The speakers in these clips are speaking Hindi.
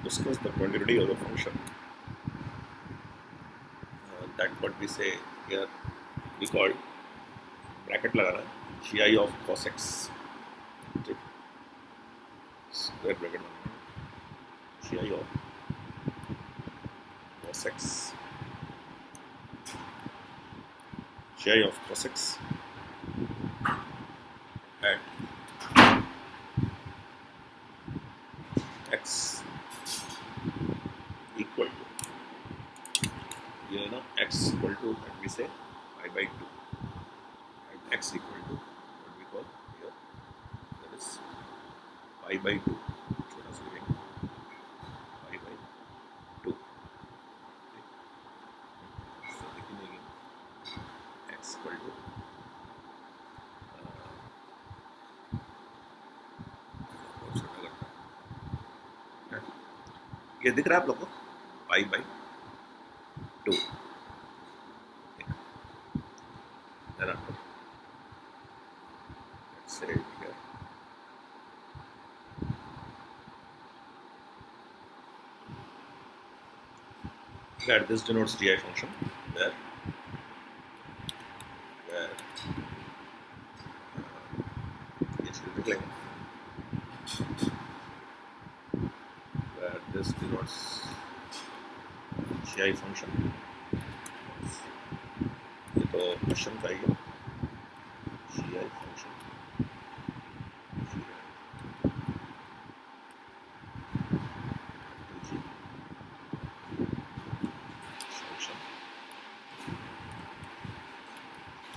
discuss the continuity of the function. That what we say here, we call bracket लगाना gi of cos x, square bracket gi of cos x, gi of cos x at x equal to, ये है ना, x equal to that we say pi by 2, at x equal to what we call here, that is pi by 2, छोटा सा लिखेंगे pi by 2, लिखेंगे x equal to छोटा करता है, ये दिख रहा है आप लोग को, pi by 2, thereafter let's say it here, that this denotes gi function, where yes, where this denotes gi function, ये तो क्वेश्चन का ही है, gi function,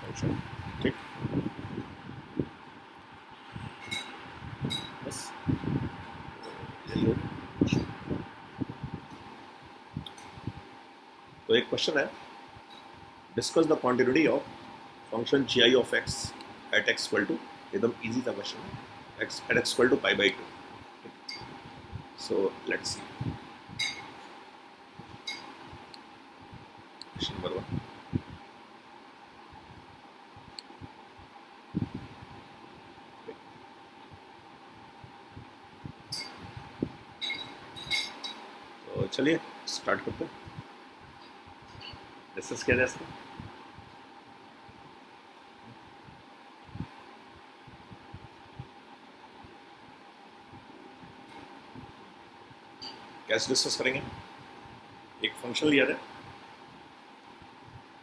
function, ठीक, बस यही हो। तो एक क्वेश्चन है, discuss the quantity of function gi of x at x equal to, एकदम इजी था question, x at x equal to pi by 2. So let's see question number 1. तो चलिए स्टार्ट करते हैं, डिस्कस किया जाए इसको। कैसे डिस्कस करेंगे, एक फंक्शन लिया जाए,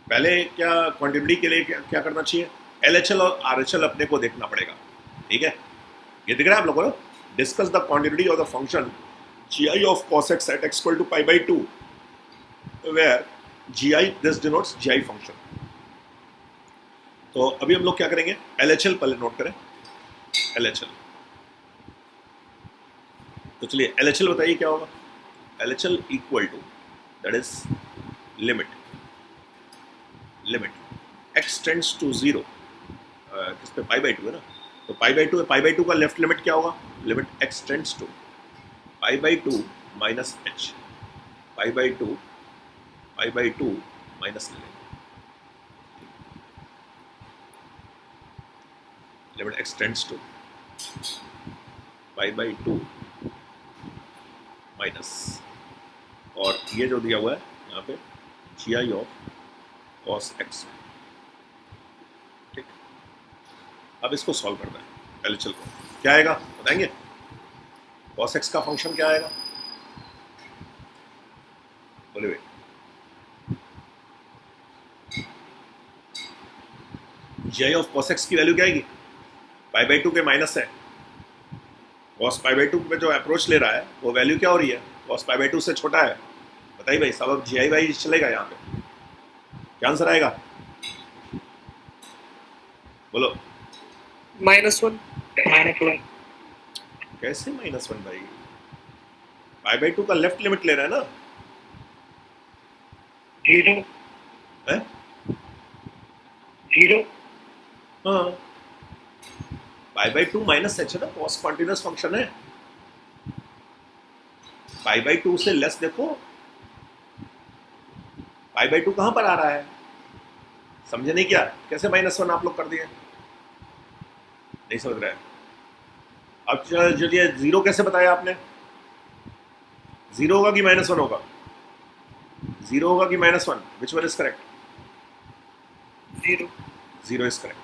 पहले क्या क्वांटिटी के लिए क्या करना चाहिए, LHL और RHL अपने को देखना पड़ेगा, ठीक है, ये दिख रहा है आप लोगों को, discuss the quantity of the function gi of cos x at x equal to pi by 2, where gi this denotes gi function. तो अभी हम लोग क्या करेंगे, LHL पहले नोट करें, LHL, तो चलिए LHL बताइए क्या होगा, LHL equal to, that is limit x tends to 0, किस पे pi by 2 है ना, तो pi by 2 है, pi by 2 का लेफ्ट लिमिट क्या होगा, limit x tends to pi by 2 minus h, pi by 2 minus limit x tends to pi by 2 minus, और ये जो दिया हुआ है यहाँ पे gi of cos x, ठीक, अब इसको सॉल्व करना है LHL को, क्या आएगा बताएंगे, cos x का फंक्शन क्या आएगा, बोले भाई, gi of cos x की वैल्यू क्या आएगी, pi by 2 के माइनस है, cos pi by 2 पे जो अप्रोच ले रहा है वो वैल्यू क्या हो रही है, cos pi by 2 से छोटा है, बताइए भाई, सब अब gi by चलेगा यहाँ पे, क्या आंसर आएगा, बोलो, -1, कैसे -1 भाई, pi by 2 का लेफ्ट लिमिट ले रहा है ना, 0 है 0, हाँ, pi by 2 माइनस h है ना, cos कॉन्टिन्यूस फंक्शन है, pi by 2 से लेस देखो, pi by 2 कहां पर आ रहा है, समझे नहीं क्या, कैसे -1 आप लोग कर दिए, नहीं समझ रहा है, अब चलिए 0 कैसे बताया आपने, जीरो होगा कि -1 होगा? जीरो होगा कि -1? Which one is correct? 0. Zero is correct.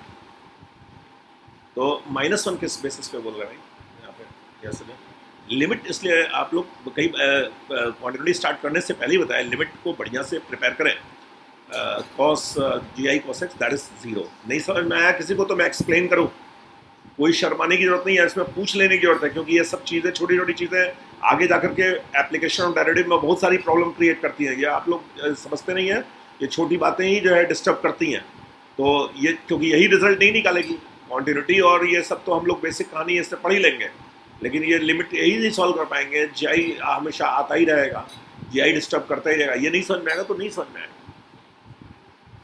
तो -1 किस बेसिस पे बोल रहे हैं भाई यहाँ पे? यस में लिमिट, इसलिए आप लोग कई क्वांटिटी स्टार्ट करने से पहले ही बताया लिमिट को बढ़िया से प्रिपेयर करें। Cos GI cos x that is zero. नहीं समझ में आया किसी को तो मैं एक्सप्लेन करूँ, कोई शर्माने की जरूरत नहीं है, इसमें पूछ लेने की जरूरत है, क्योंकि ये सब चीज़ें छोटी छोटी चीज़ें आगे जाकर के एप्लीकेशन और डेरिवेटिव में बहुत सारी प्रॉब्लम क्रिएट करती हैं। ये आप लोग समझते नहीं है, ये छोटी बातें ही जो है डिस्टर्ब करती हैं। तो ये क्योंकि यही रिजल्ट नहीं निकालेगी, कॉन्टिन्यूटी और ये सब तो हम लोग बेसिक कहानी इससे पढ़ ही लेंगे, लेकिन ये लिमिट यही नहीं सॉल्व कर पाएंगे। GI हमेशा आता ही रहेगा, GI डिस्टर्ब करता ही रहेगा। ये नहीं समझ में आएगा तो नहीं समझ में आएगा,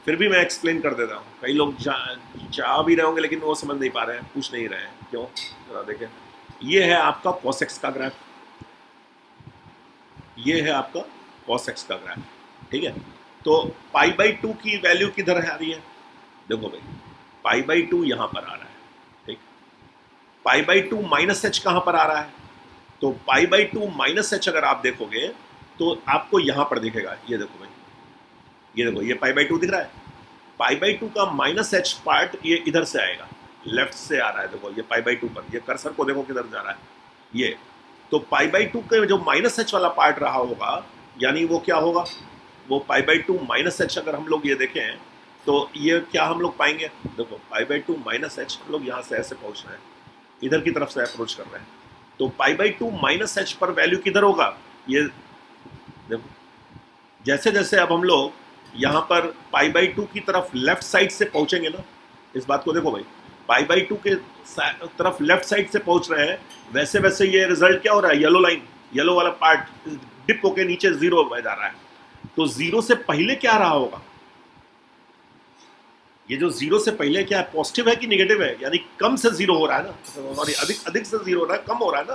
फिर भी मैं एक्सप्लेन कर देता हूँ। कई लोग चाह भी रहे होंगे लेकिन वो समझ नहीं पा रहे हैं, पूछ नहीं रहे हैं क्यों। जरा देखें, ये है आपका cos x का ग्राफ, ये है आपका cos x का ग्राफ, ठीक है। तो π/2 की वैल्यू किधर आ रही है? देखो भाई, π/2 यहाँ पर आ रहा है, ठीक। π/2 -h कहाँ पर आ रहा है? तो π/2 -h अगर आप देखोगे तो आपको यहाँ पर दिखेगा। ये देखो भाई, ये देखो, ये π/2 दिख रहा है। π/2 का -h पार्ट ये इधर से आएगा, लेफ्ट से आ रहा है। देखो ये π/2 पर, ये कर्सर को देखो किधर जा रहा है, ये। तो π/2 के जो -h वाला पार्ट रहा होगा, यानी वो क्या होगा? वो π/2 -h अगर हम लोग ये देखें तो ये क्या हम लोग पाएंगे? देखो π/2 -h, हम लोग यहाँ से ऐसे पहुँच रहे हैं, इधर की तरफ से अप्रोच कर रहे हैं। तो π/2 -h पर वैल्यू किधर होगा? ये देखो, जैसे जैसे अब हम लोग यहाँ पर π/2 की तरफ लेफ्ट साइड से पहुंचेंगे ना, इस बात को देखो भाई, π/2 के तरफ लेफ्ट साइड से पहुंच रहे हैं, वैसे वैसे ये रिजल्ट क्या हो रहा है? येलो लाइन, येलो वाला पार्ट डिप होके नीचे जीरो में जा रहा है। तो जीरो से पहले क्या रहा होगा? ये जो जीरो से पहले क्या है, पॉजिटिव है कि नेगेटिव है? यानी कम से जीरो हो रहा है ना, सॉरी, अधिक अधिक से जीरो हो रहा है, कम हो रहा है ना।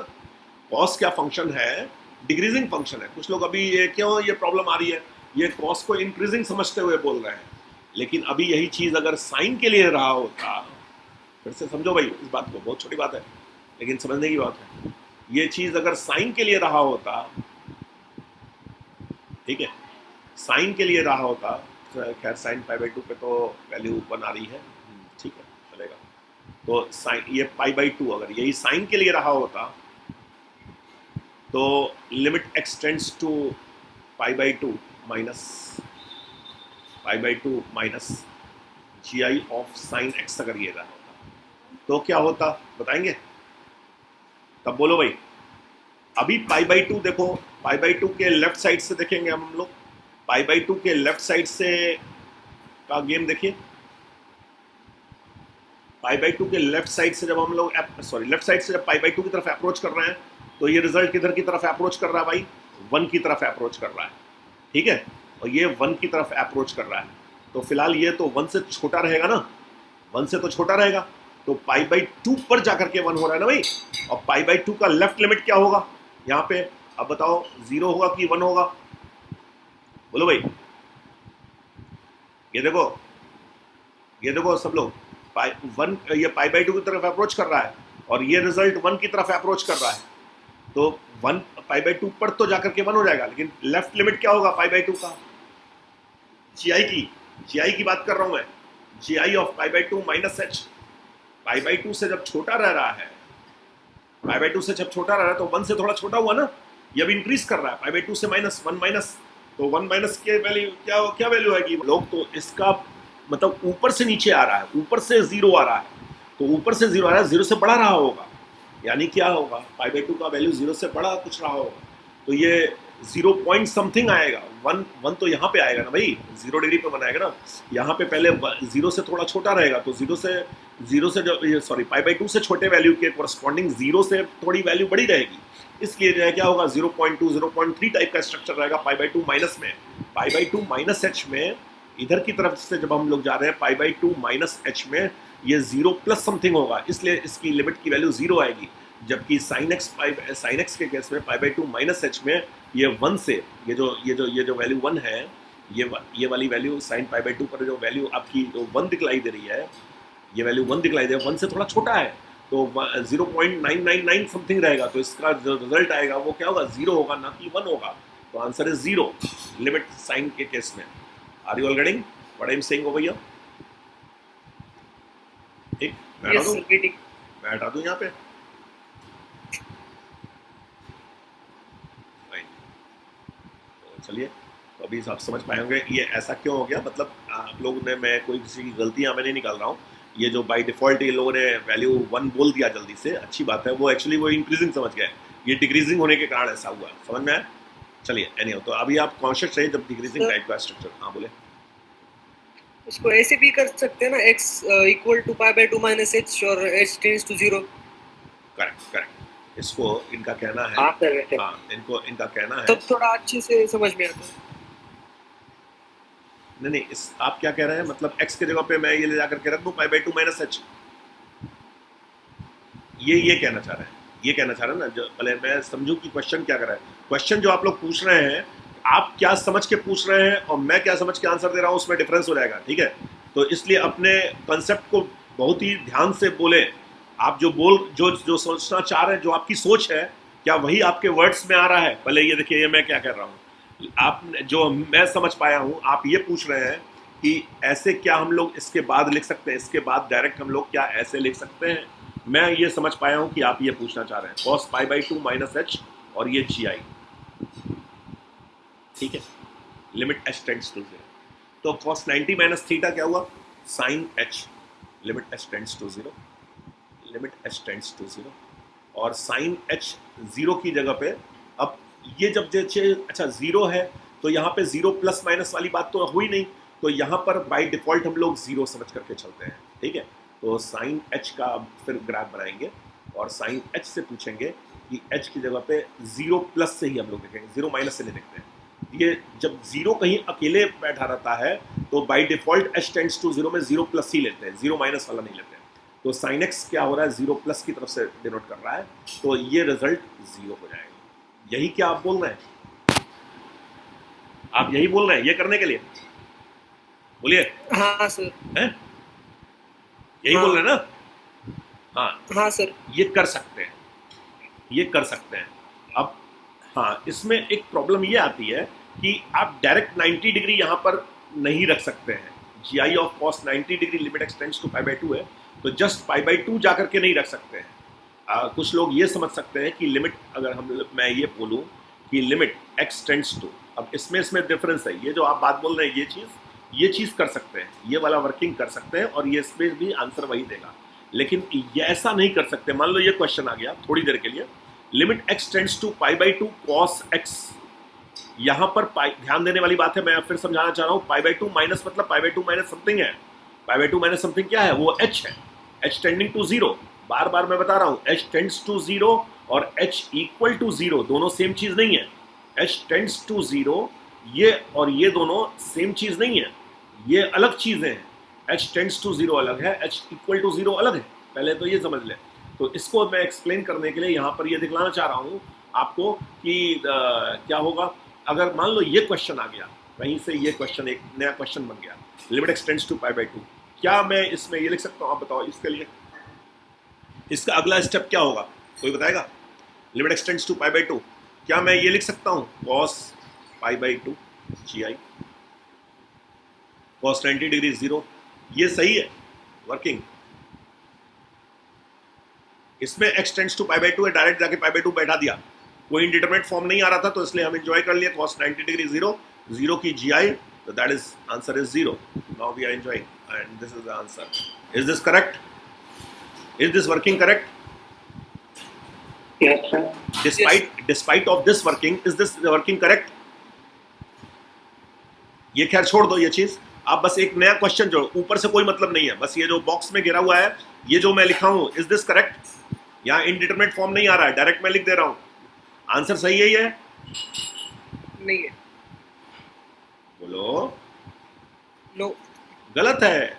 कॉस क्या फंक्शन है? डिक्रीजिंग फंक्शन है। कुछ लोग अभी ये क्यों ये प्रॉब्लम आ रही है, ये कॉस को इंक्रीजिंग समझते हुए बोल रहे हैं, लेकिन अभी यही चीज अगर साइन के लिए रहा होता, फिर से समझो भाई इस बात को, बहुत छोटी बात है लेकिन समझने की बात है। ये चीज अगर साइन के लिए रहा होता, ठीक है, साइन के लिए रहा होता, खैर साइन π/2 पे तो वैल्यू 1 आ रही है, ठीक है, चलेगा। तो साइन ये π/2 अगर यही साइन के लिए रहा होता तो limit x tends to π/2 minus GI of sine x अगर ये रहा होता तो क्या होता बताएंगे? तब बोलो भाई। अभी π/2 देखो, π/2 के लेफ्ट साइड से देखेंगे हम लोग, π/2 के लेफ्ट साइड से का गेम देखिए। π/2 के लेफ्ट साइड से जब हम लोग लेफ्ट साइड से जब π/2 की तरफ अप्रोच कर रहे हैं तो ये रिजल्ट किधर की तरफ अप्रोच कर रहा है भाई? 1 की तरफ अप्रोच कर रहा है, ठीक है। और ये 1 की तरफ अप्रोच कर रहा है, तो फिलहाल ये तो 1 से छोटा रहेगा ना, 1 से तो छोटा रहेगा, तो π/2 पर जाकर के 1 हो रहा है ना भाई। और π/2 का लेफ्ट लिमिट क्या होगा यहाँ पे? अब बताओ, 0 होगा कि 1 होगा? बोलो भाई। ये देखो, ये देखो सब लोग, ये π/2 की तरफ अप्रोच कर रहा है और ये रिजल्ट 1 की तरफ अप्रोच कर रहा है, तो 1 π/2 पर तो जाकर के 1 हो जाएगा, लेकिन लेफ्ट लिमिट क्या होगा π/2 का? GI की बात कर रहा हूं मैं, GI ऑफ π/2 -h। π/2 से जब छोटा रह रहा है, π/2 से जब छोटा रह रहा है तो 1 से थोड़ा छोटा हुआ ना, ये अब इंक्रीज कर रहा है π/2 से -1 माइनस, तो 1 माइनस के वैल्यू क्या वैल्यू आएगी लोग? तो इसका मतलब ऊपर से नीचे आ रहा है, ऊपर से 0 आ रहा है, तो ऊपर से 0 आ रहा है, 0 से बड़ा रहा होगा, यानी क्या होगा? π/2 का वैल्यू 0 से बड़ा कुछ रहा होगा, तो ये 0 पॉइंट समथिंग आएगा। 1 तो यहाँ पे आएगा ना भाई, 0 डिग्री पे बनाएगा ना, यहाँ पे पहले 0 से थोड़ा छोटा रहेगा, तो 0 से जो सॉरी π/2 से छोटे वैल्यू के कोरस्पॉन्डिंग 0 से थोड़ी वैल्यू बड़ी रहेगी, इसलिए जो है क्या होगा? 0.2 0.3 टाइप का स्ट्रक्चर रहेगा π/2 माइनस में। π/2 -h में इधर की तरफ से जब हम लोग जा रहे हैं π/2 -h में ये 0 प्लस समथिंग होगा, इसलिए इसकी लिमिट की वैल्यू 0 आएगी। जबकि साइन एक्स के केस में π/2 -h में ये 1 से ये जो वैल्यू 1 है, ये वाली वैल्यू साइन π/2 पर जो वैल्यू आपकी 1 दिखलाई दे रही है, ये वैल्यू 1 दिखलाई दे रही है, 1 से थोड़ा छोटा है, तो 0.999 समथिंग रहेगा, तो इसका जो रिजल्ट आएगा वो क्या होगा, 0 होगा, ना कि 1 होगा। तो आंसर इज 0 लिमिट साइन के केस में। Are you all getting what I am saying over here? ठीक, मैं हटा यस दूं, सर, गेटिंग। मैं हटा दूं यहाँ पे, फाइन। तो चलिए, तो अभी आप समझ पाए होंगे ये ऐसा क्यों हो गया। मतलब आप लोगों ने, मैं कोई किसी की गलतियां मैं नहीं निकाल रहा हूँ, ये जो बाय डिफॉल्ट ये लोगों ने वैल्यू 1 बोल दिया जल्दी से, अच्छी बात है, वो एक्चुअली वो इंक्रीजिंग समझ गए, ये डिक्रीजिंग होने के कारण ऐसा हुआ, समझ में आया? चलिए एनी हो, तो अभी आप कॉन्शियस रहिए जब डिक्रीजिंग सर टाइप का स्ट्रक्चर। हाँ बोले। उसको ऐसे भी कर सकते हैं ना, x equal to pi by 2 minus h और h tends to 0। Correct correct, इसको इनका कहना है, हाँ सर, हाँ इनको इनका कहना है, तब थोड़ा अच्छे से समझ में आता है। नहीं नहीं, इस आप क्या कह रहे हैं, मतलब x के जगह पे मैं ये ले जाकर के रख दूं पाई बाय 2 माइनस h, ये कहना चाह रहे हैं, ये कहना चाह रहे हैं ना, जो भले मैं समझूं कि क्वेश्चन क्या कर रहा है। क्वेश्चन जो आप लोग पूछ रहे हैं, आप क्या समझ के पूछ रहे हैं और मैं क्या समझ के आंसर दे रहा हूं, उसमें डिफरेंस हो जाएगा, ठीक है? तो इसलिए अपने कंसेप्ट को बहुत ही ध्यान से बोले। आप जो जो सोचना चाह रहे हैं, जो आपकी सोच है, क्या वही आपके वर्ड्स में आ रहा है? पहले ये देखिए, ये मैं क्या कर रहा हूँ, आप जो मैं समझ पाया हूँ, आप ये पूछ रहे हैं कि ऐसे क्या हम लोग इसके बाद लिख सकते हैं, इसके बाद डायरेक्ट हम लोग क्या ऐसे लिख सकते हैं। मैं ये समझ पाया हूं कि आप ये पूछना चाह रहे हैं, cos pi by 2 minus H और ये जी आई, ठीक है, लिमिट एच टेंड्स टू 0। तो cos 90 माइनस थीटा क्या हुआ, sine h, limit h tends to 0, limit h tends to 0, और साइन एच 0 की जगह पे, अब ये जब जैसे अच्छा 0 है, तो यहाँ पे 0 प्लस माइनस वाली बात तो हुई नहीं, तो यहाँ पर बाय डिफॉल्ट हम लोग 0 समझ करके चलते हैं, ठीक है? तो साइन एच का अब फिर ग्राफ बनाएंगे और साइन एच से पूछेंगे कि एच की जगह पे 0 प्लस से ही हम लोग लिखेंगे, 0 माइनस से नहीं लिखते हैं। ये जब 0 कहीं अकेले बैठा रहता है तो by default h tends to 0 में 0 प्लस ही लेते हैं, 0 माइनस वाला नहीं लेते हैं। तो साइन एक्स क्या हो रहा है, 0 प्लस की तरफ से डिनोट कर रहा है, तो ये रिजल्ट 0 हो जाएगा। यही क्या आप बोल रहे हैं? आप यही बोल रहे हैं ये करने के लिए? बोलिए। हाँ सर। हैं? यही बोल हाँ रहे हैं ना? हाँ, हाँ सर। ये कर सकते हैं, ये कर सकते हैं। अब हाँ, इसमें एक प्रॉब्लम ये आती है कि आप डायरेक्ट 90 डिग्री यहाँ पर नहीं रख सकते हैं। G I of cos 90 degree limit x tends to pi by 2 है, तो जस्ट पाई बाई 2 जाकर के नहीं रख सकते हैं। कुछ लोग ये समझ सकते हैं कि लिमिट, अगर मैं ये बोलूँ कि लिमिट एक्स टेंड्स टू, अब इसमें डिफरेंस है, ये जो आप बात बोल रहे हैं ये चीज़ कर सकते हैं, ये वाला वर्किंग कर सकते हैं और ये इसमें भी आंसर वही देगा। लेकिन ये ऐसा नहीं कर सकते। मान लो ये क्वेश्चन आ गया थोड़ी देर के लिए, limit x tends to pi by 2 cos x, यहाँ पर ध्यान देने वाली बात है, मैं फिर समझाना चाह रहा हूँ, पाई बाई 2 माइनस मतलब पाई बाई 2 माइनस समथिंग है, पाई बाई 2 माइनस समथिंग क्या है, वो एच है, एच टेंडिंग टू 0। बार बार मैं बता रहा हूँ, एच टेंड्स टू 0 और एच इक्वल टू 0 दोनों सेम चीज नहीं है। एच टेंड्स टू 0 ये और ये दोनों सेम चीज नहीं है, ये अलग चीजें हैं। एच टेंड्स टू 0 अलग है, एच इक्वल टू 0 अलग है, पहले तो ये समझ ले। तो इसको मैं एक्सप्लेन करने के लिए यहाँ पर ये दिखलाना चाह रहा हूँ आपको कि क्या होगा अगर मान लो ये क्वेश्चन आ गया, वहीं से ये क्वेश्चन एक नया क्वेश्चन बन गया, limit x tends to pi by 2, क्या मैं इसमें ये लिख सकता हूँ? आप बताओ इसके लिए इसका अगला स्टेप क्या होगा, कोई बताएगा? Limit x tends to pi by 2, क्या मैं ये लिख सकता हूँ, cos pi by 2 G I, cos 90 degree 0, ये सही है वर्किंग? इसमें x tends to pi by 2 है, डायरेक्ट जाके पाई बाई 2 बैठा दिया, कोई इंडिटरमिनेट फॉर्म नहीं आ रहा था, तो इसलिए हम एंजॉय कर लिए cos 90 डिग्री 0, 0 की जी आई, तो that is answer is 0। Now we are enjoying and this is the answer. Is this correct? Is this working correct? Yes, sir. Despite of this working, is this working correct? ये खैर छोड़ दो ये चीज, आप बस एक नया क्वेश्चन जोड़ो, ऊपर से कोई मतलब नहीं है, बस ये जो बॉक्स में गिरा हुआ है, ये जो मैं लिखा हूं, इज दिस करेक्ट? यहाँ इनडिटरमिनेट फॉर्म नहीं आ रहा है, डायरेक्ट मैं लिख दे रहा हूं, आंसर सही है ये? नहीं है। बोलो। नो। गलत है,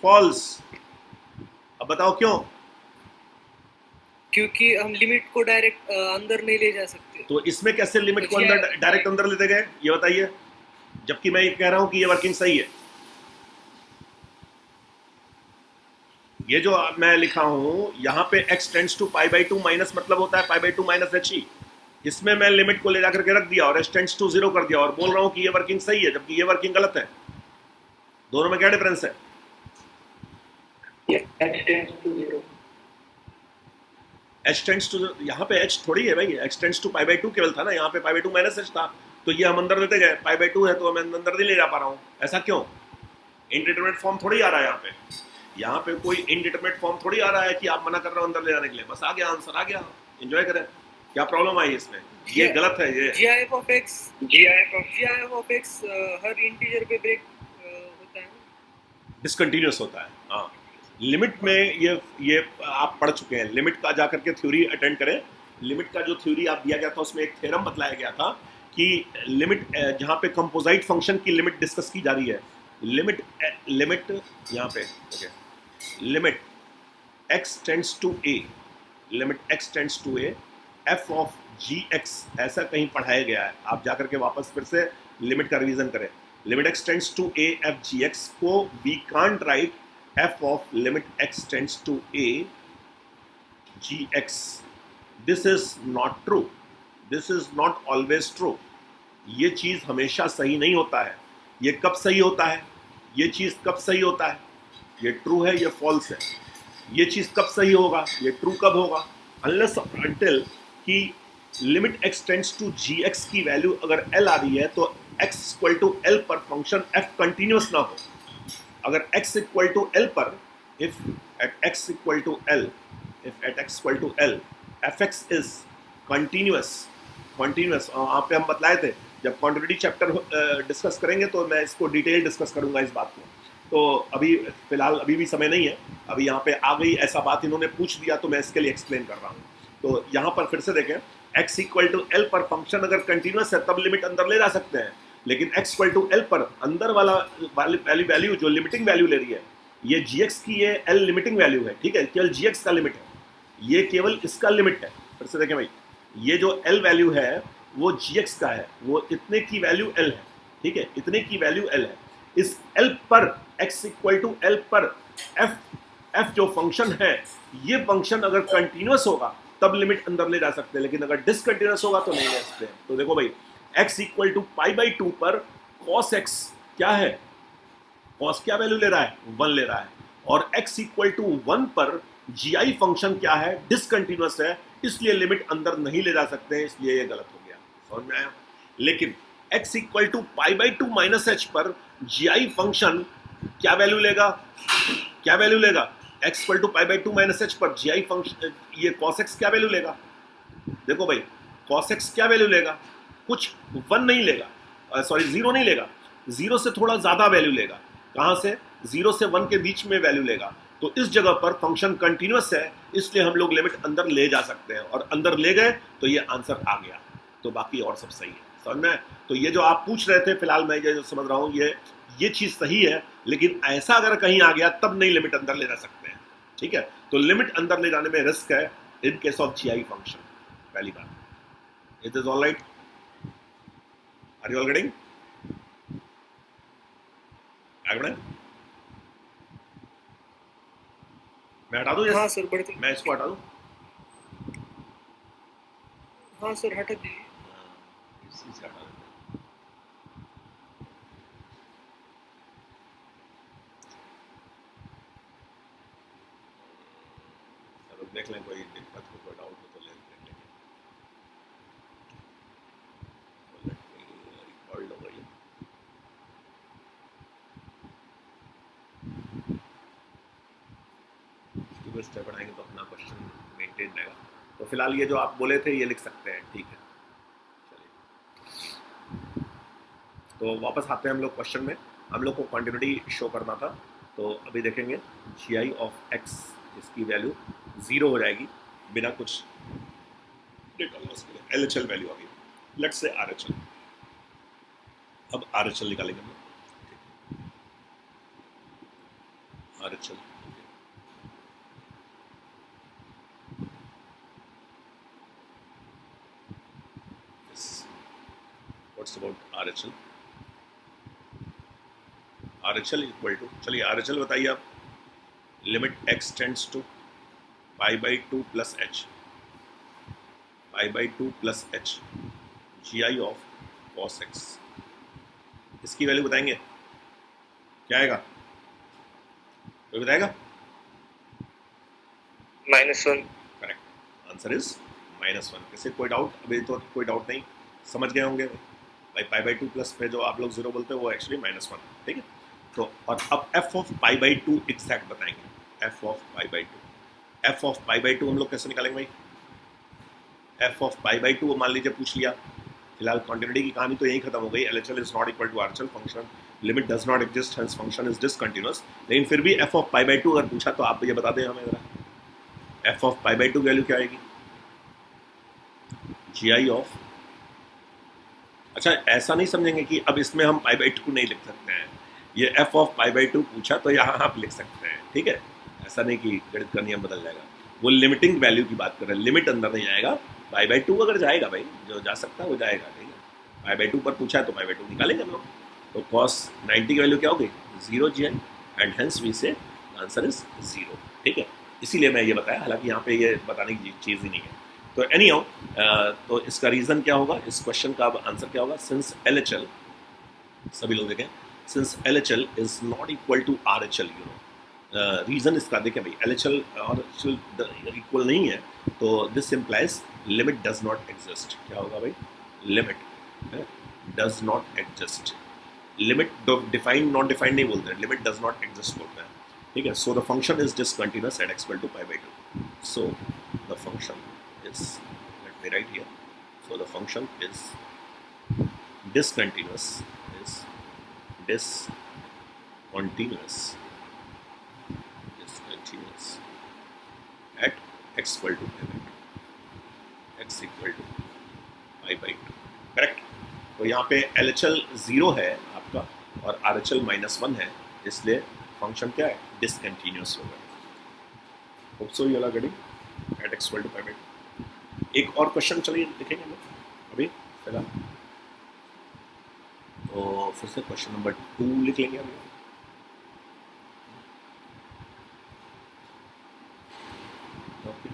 फॉल्स। अब बताओ क्यों? क्योंकि हम लिमिट को डायरेक्ट अंदर नहीं ले जा सकते। तो इसमें कैसे लिमिट को अंदर डायरेक्ट अंदर लेते गए, ये बताइए, जबकि मैं ये कह रहा हूं कि ये वर्किंग सही है। ये जो मैं लिखा हूं यहाँ पे x tends to pi by two minus मतलब होता है pi by two minus h ही। इसमें मैं लिमिट को ले जाकर के रख दिया और h टेंड्स टू जीरो कर दिया और बोल रहा हूं कि ये वर्किंग सही है, जबकि ये वर्किंग गलत है। दोनों में क्या डिफरेंस है? h टेंड्स टू, यहाँ पे h थोड़ी है भाई, x tends to pi by two केवल था ना, यहाँ पे pi by two minus h था, तो ये हम अंदर लेते गए, पाई बाई टू है तो मैं अंदर नहीं ले जा पा रहा हूँ। ऐसा क्यों? इनडिटरमिनेट फॉर्म थोड़ी आ रहा है यहाँ पे कोई इनडिटरमिनेट फॉर्म थोड़ी आ रहा है कि आप मना कर रहे हो अंदर ले जाने के लिए। बस आ गया, आंसर आ गया, एंजॉय करें। क्या प्रॉब्लम आई इसमें? ये गलत है। ये GIF of x her integer पे ब्रेक होता है, डिसकंटिन्यूअस होता है। हाँ, लिमिट में ये आप पढ़ चुके हैं, लिमिट का जाकर के थ्योरी अटेंड करें। लिमिट का जो थ्योरी आप दिया गया था उसमें एक थ्योरम बतलाया गया था कि लिमिट जहाँ पे कंपोजिट फंक्शन की लिमिट डिस्कस की जा रही है, लिमिट यहाँ पे okay, limit x tends to a, limit x tends to a f of gx, ऐसा कहीं पढ़ाया गया है। आप जाकर के वापस फिर से लिमिट का रिवीजन करें। Limit x tends to a f gx को we can't write f of limit x tends to a gx। This is not true, this is not always true. ये चीज हमेशा सही नहीं होता है। ये कब सही होता है? ये चीज कब सही होता है? ये ट्रू है, ये फॉल्स है। ये चीज कब सही होगा, ये ट्रू कब होगा? अनलेस अनटिल कि limit x tends to gx की वैल्यू अगर l आ रही है तो x इक्वल टू l पर फंक्शन f कंटिन्यूअस ना हो। अगर x इक्वल टू l पर, if at x equal to l, if at x equal to l fx is continuous, वहाँ पे हम बतलाए थे जब क्वांटिटी चैप्टर डिस्कस करेंगे तो मैं इसको डिटेल डिस्कस करूंगा इस बात को। तो अभी फिलहाल अभी भी समय नहीं है, अभी यहाँ पे आ गई ऐसा बात इन्होंने पूछ दिया तो मैं इसके लिए एक्सप्लेन कर रहा हूँ। तो यहाँ पर फिर से देखें, x इक्वल टू एल पर फंक्शन अगर कंटिन्यूअस है तब लिमिट अंदर ले जा सकते हैं, लेकिन x इक्वल टू एल पर अंदर वाला वैल्यू जो लिमिटिंग वैल्यू ले रही है, ये gx की ये l लिमिटिंग वैल्यू है, ठीक है, केवल gx का लिमिट है, ये केवल इसका लिमिट है। फिर से देखें भाई, ये जो l वैल्यू है वो gx का है, वो इतने की वैल्यू l है, ठीक है, इतने की वैल्यू l है। इस l पर x इक्वल टू l पर f जो फंक्शन है, ये फंक्शन अगर कंटिन्यूअस होगा तब लिमिट अंदर ले जा सकते हैं, लेकिन अगर डिसकंटिन्यूअस होगा तो नहीं ले सकते। तो देखो भाई, x equal to pi by two पर cos x क्या है, cos क्या वैल्यू ले रहा है, 1 ले रहा है, और x इक्वल टू 1 पर gi फंक्शन क्या है, डिसकंटिन्यूअस है, इसलिए लिमिट अंदर नहीं ले जा सकते हैं, इसलिए ये गलत हो गया। समझ में आया? लेकिन x equal to pi by two minus h पर gi फंक्शन क्या वैल्यू लेगा, क्या वैल्यू लेगा, x equal to pi by two minus h पर gi फंक्शन ये cos x क्या वैल्यू लेगा? देखो भाई, cos x क्या वैल्यू लेगा, कुछ 1 नहीं लेगा, सॉरी 0 नहीं लेगा, 0 से थोड़ा ज्यादा वैल्यू लेगा। कहां से? 0 से 1 के बीच में वैल्यू लेगा। तो इस जगह पर फंक्शन कंटिन्यूअस है, इसलिए हम लोग लिमिट अंदर ले जा सकते हैं, और अंदर ले गए तो ये आंसर आ गया, तो बाकी और सब सही है। समझ में? तो ये जो आप पूछ रहे थे, फिलहाल मैं ये जो समझ रहा हूँ ये चीज सही है, लेकिन ऐसा अगर कहीं आ गया तब नहीं लिमिट अंदर ले जा सकते हैं, ठीक है। तो लिमिट अंदर ले जाने में रिस्क है in case of GI function, पहली बात। It is all right? Are you all getting? आगे बढ़े? मैं हटा दूं? हाँ सर, बढ़ते, मैं इसको हटा दूं? हाँ सर हटा दीजिए। इसी से हटा देते हैं। चलो देख लें, कोई दिक्कत हो, कोई डाउट हो तो ले लेंगे। रिकॉर्ड हो गई। स्टेप बढ़ाएंगे तो अपना क्वेश्चन मेंटेन रहेगा। तो फिलहाल ये जो आप बोले थे ये लिख सकते हैं, ठीक है। चलिए, तो वापस आते हैं हम लोग क्वेश्चन में। हम लोग को क्वांटिटी शो करना था, तो अभी देखेंगे GI ऑफ x, इसकी वैल्यू 0 हो जाएगी बिना कुछ डेटा लॉस के लिए। LHL वैल्यू आ गई, लेट्स से RHL। अब RHL निकालेंगे हम लोग, RHL what's about RHL? RHL equal to, चलिए RHL बताइए आप। Limit x tends to π/2 plus h, π/2 plus h gi of cos x। इसकी वैल्यू बताएंगे क्या आएगा, कोई बताएगा? -1। Correct, answer is -1। किसी कोई डाउट? अभी तो कोई डाउट नहीं, समझ गए होंगे भाई। π/2 प्लस पे जो आप लोग जीरो बोलते हैं वो एक्चुअली -1, ठीक है। तो और अब f ऑफ π/2 एग्जैक्ट बताएंगे। f ऑफ π/2, f ऑफ π/2 हम लोग कैसे निकालेंगे भाई? f ऑफ π/2 मान लीजिए पूछ लिया, फिलहाल कॉन्टिन्यूटी की कहानी तो यही खत्म हो गई। LHL is not equal to RHL, function limit does not exist, hence function is discontinuous. लेकिन फिर भी f ऑफ π/2 अगर पूछा तो आप ये बता दें हमें जरा, f ऑफ π/2 वैल्यू क्या आएगी? gi ऑफ, अच्छा ऐसा नहीं समझेंगे कि अब इसमें हम π/2 नहीं लिख सकते हैं, ये f ऑफ π/2 पूछा तो यहाँ आप लिख सकते हैं, ठीक है। ऐसा नहीं कि गणित का नियम बदल जाएगा, वो लिमिटिंग वैल्यू की बात कर रहे हैं, लिमिट अंदर नहीं आएगा। π/2 अगर जाएगा भाई, जो जा सकता है वो जाएगा, ठीक है। π/2 पर पूछा है तो π/2 निकालेंगे हम लोग। तो cos 90 की वैल्यू क्या होगी? 0 gi, एंड हेंस वी से आंसर इज 0, ठीक है। इसीलिए मैं ये बताया, हालांकि यहाँ पे ये बताने की चीज़ ही नहीं है। तो एनी हाउ, तो इसका रीज़न क्या होगा, इस क्वेश्चन का आंसर क्या होगा? सिंस LHL, सभी लोग देखें, since LHL is not equal to RHL, you know. Reason इसका देखें भाई, LHL और RHL इक्वल नहीं है, तो this implies limit does not exist. क्या होगा भाई? Limit does not exist. Limit defined not defined नहीं बोलते हैं, लिमिट डज नॉट एग्जिस्ट बोलते हैं, ठीक है। So the function is discontinuous at x equal to π/2। So the function is, let me write here, so the function is discontinuous, discontinuous at x equal to π/2, x equal to π/2, correct. तो यहाँ पे LHL 0 है आपका और RHL -1 है, इसलिए फंक्शन क्या है? डिसकंटिन्यूअस होगा। Hope so you are getting at x equal to π/2। एक और क्वेश्चन चलिए लिखेंगे हम लोग अभी फिलहाल, तो फिर से क्वेश्चन नंबर 2 लिख लेंगे हम लोग। Okay,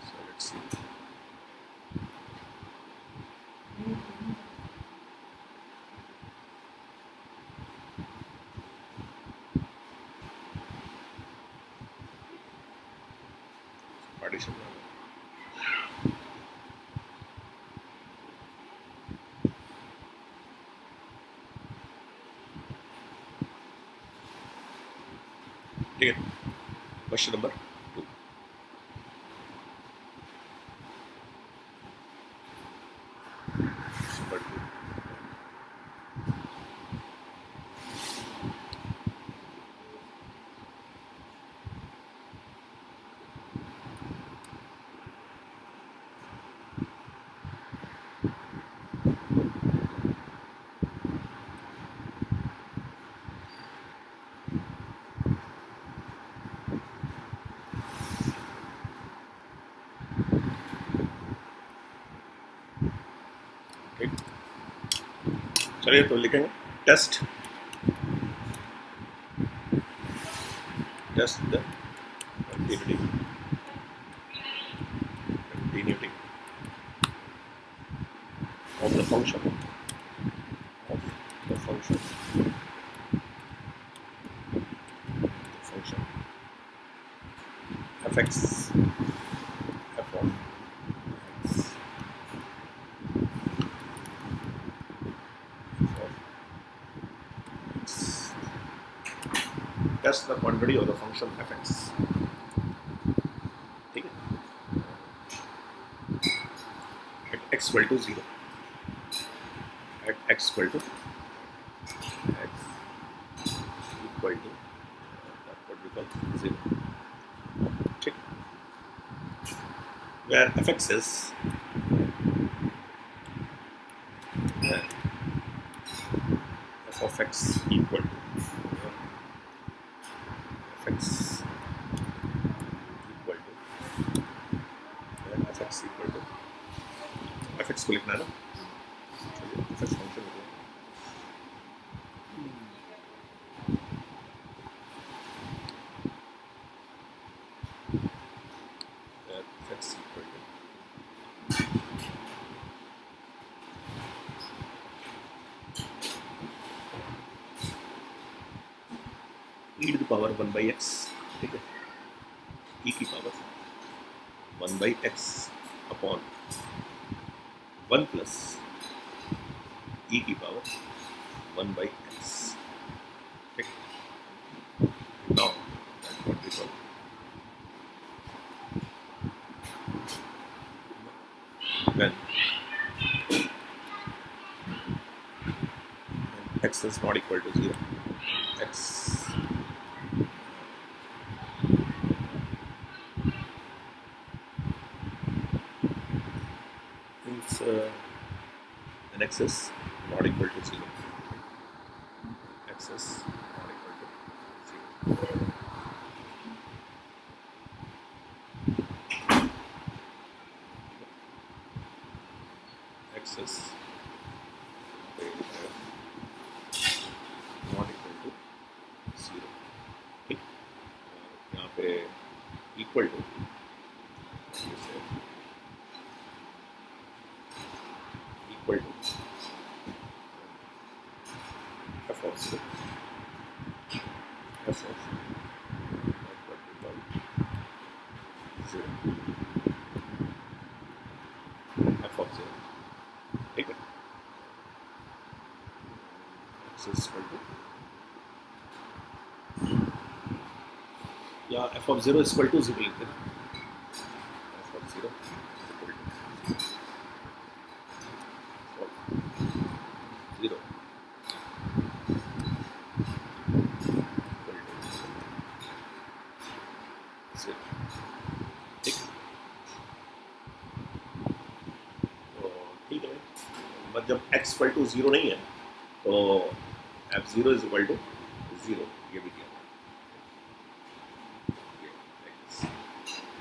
so let's see. Partition ठीक है। क्वेश्चन नंबर 2, चलिए तो लिखेंगे test the continuity of the function fx f of x test the quantity of the function fx, ठीक है, at x equal to 0, at x equal to what we call 0, ठीक, where fx is f of x equal to fx equal to fx को लिखना है ना, fx फंक्शन को e to the power 1 by x, ठीक है, e की power 1 by x upon 1 plus e की पावर 1 by x, ठीक. Now that's what we call when x is not equal to 0, x means when x is not equal to 0, x is not equal to 0. X is not equal to 0, ठीक. यहाँ पे equal to equal to f of 0, f of what we call 0, f of 0, ठीक है. x is equal to या f of 0 is equal to 0 लिखते हैं. f of 0 is equal to 0 0, ठीक. तो ठीक है, बट जब x इक्वल टू 0 नहीं है तो f0 इज इक्वल टू 0, ये भी दिया.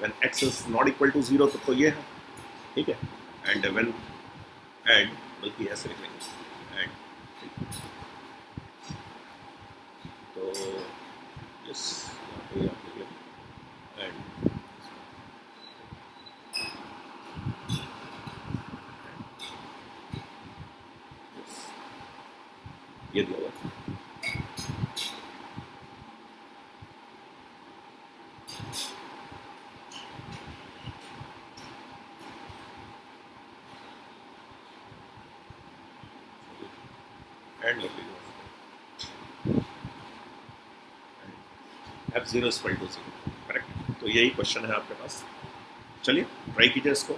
When x is not equal to 0 तो ये है, ठीक है. एंड when and बल्कि ऐसे लिख लेंगे and, तो यस यहाँ पे आप लिख लेंगे and yes, ये दिया हुआ है. एंड लिख लीजिए f0 is equal to 0, correct. तो यही क्वेश्चन है आपके पास. चलिए ट्राई कीजिए इसको.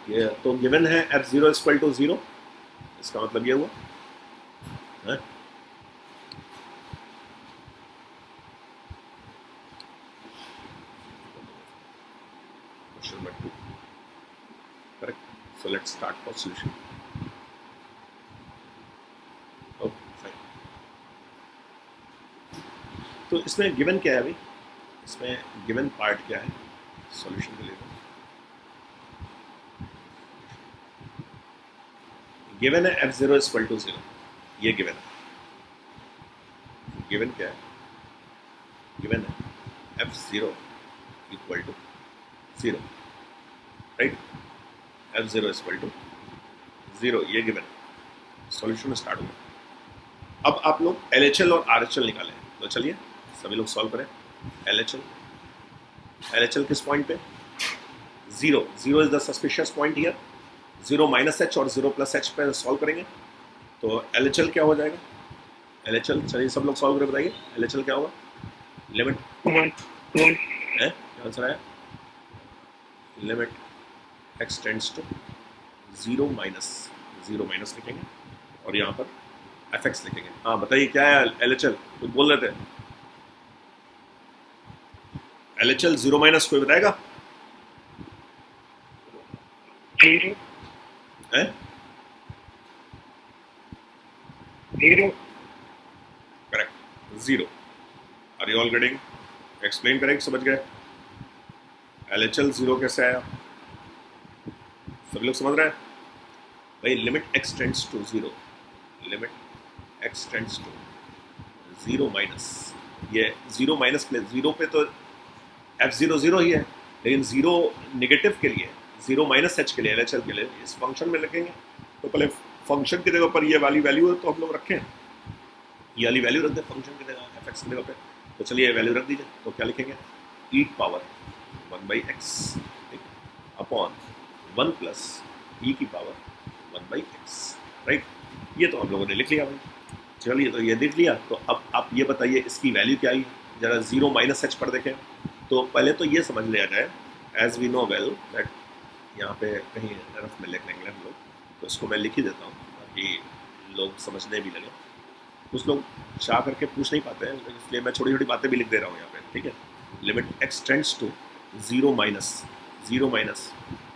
ये तो गिवन है f0 is equal to 0, इसका मतलब ये हुआ है. Question number 2, correct. So let's start for solution. तो इसमें गिवन क्या है अभी, इसमें गिवन पार्ट क्या है सॉल्यूशन के लिए. गिवन है f0 इज इक्वल टू 0, ये गिवन है. गिवन क्या है, गिवन है f0 equal to 0, right. f0 is equal to 0, ये गिवन है. सॉल्यूशन स्टार्ट होगा. अब आप लोग LHL और RHL निकालें. तो चलिए सभी लोग सॉल्व करें. LHL किस पॉइंट पे, 0 is the suspicious point here. 0 minus h और 0 प्लस h पे सॉल्व करेंगे. तो LHL क्या हो जाएगा, LHL चलिए सब लोग सॉल्व करें, बताइए LHL क्या होगा. लिमिट 1 है, क्या आंसर आया, limit x tends to 0 minus लिखेंगे और यहाँ पर fx लिखेंगे. हाँ बताइए क्या है LHL, कुछ बोल रहे थे. LHL 0 माइनस कोई बताएगा, 0 है 0, correct 0. Are you all getting, explain correct, समझ गए. LHL 0 कैसे आया, सभी लोग समझ रहे हैं भाई. Limit x tends to 0, limit x tends to 0 minus, ये 0 माइनस प्लस 0 पे तो f0 0 ही है, लेकिन 0 नेगेटिव के लिए, 0 माइनस h के लिए, LHL के लिए इस फंक्शन में लिखेंगे. तो पहले फंक्शन की जगह पर ये वाली वैल्यू है तो हम लोग रखें, ये वाली वैल्यू रख दें फंक्शन की जगह, fx की जगह पे. तो चलिए वैल्यू रख दीजिए, तो क्या लिखेंगे, ईट पावर 1/x अपॉन 1 प्लस ई की पावर 1/x, राइट। ये तो हम लोगों ने लिख लिया भाई। चलिए तो ये देख लिया, तो अब आप ये बताइए इसकी वैल्यू क्या आई, जरा 0 माइनस एच पर देखें। तो पहले तो ये समझ लिया जाए, as we know well that, यहाँ पे कहीं रफ में लिख लेंगे हम लोग, तो इसको मैं लिख ही देता हूँ ताकि लोग समझने भी लगे। कुछ लोग चाह करके पूछ नहीं पाते हैं, इसलिए मैं छोटी छोटी बातें भी लिख दे रहा हूँ यहाँ पे, ठीक है। Limit x tends to 0 minus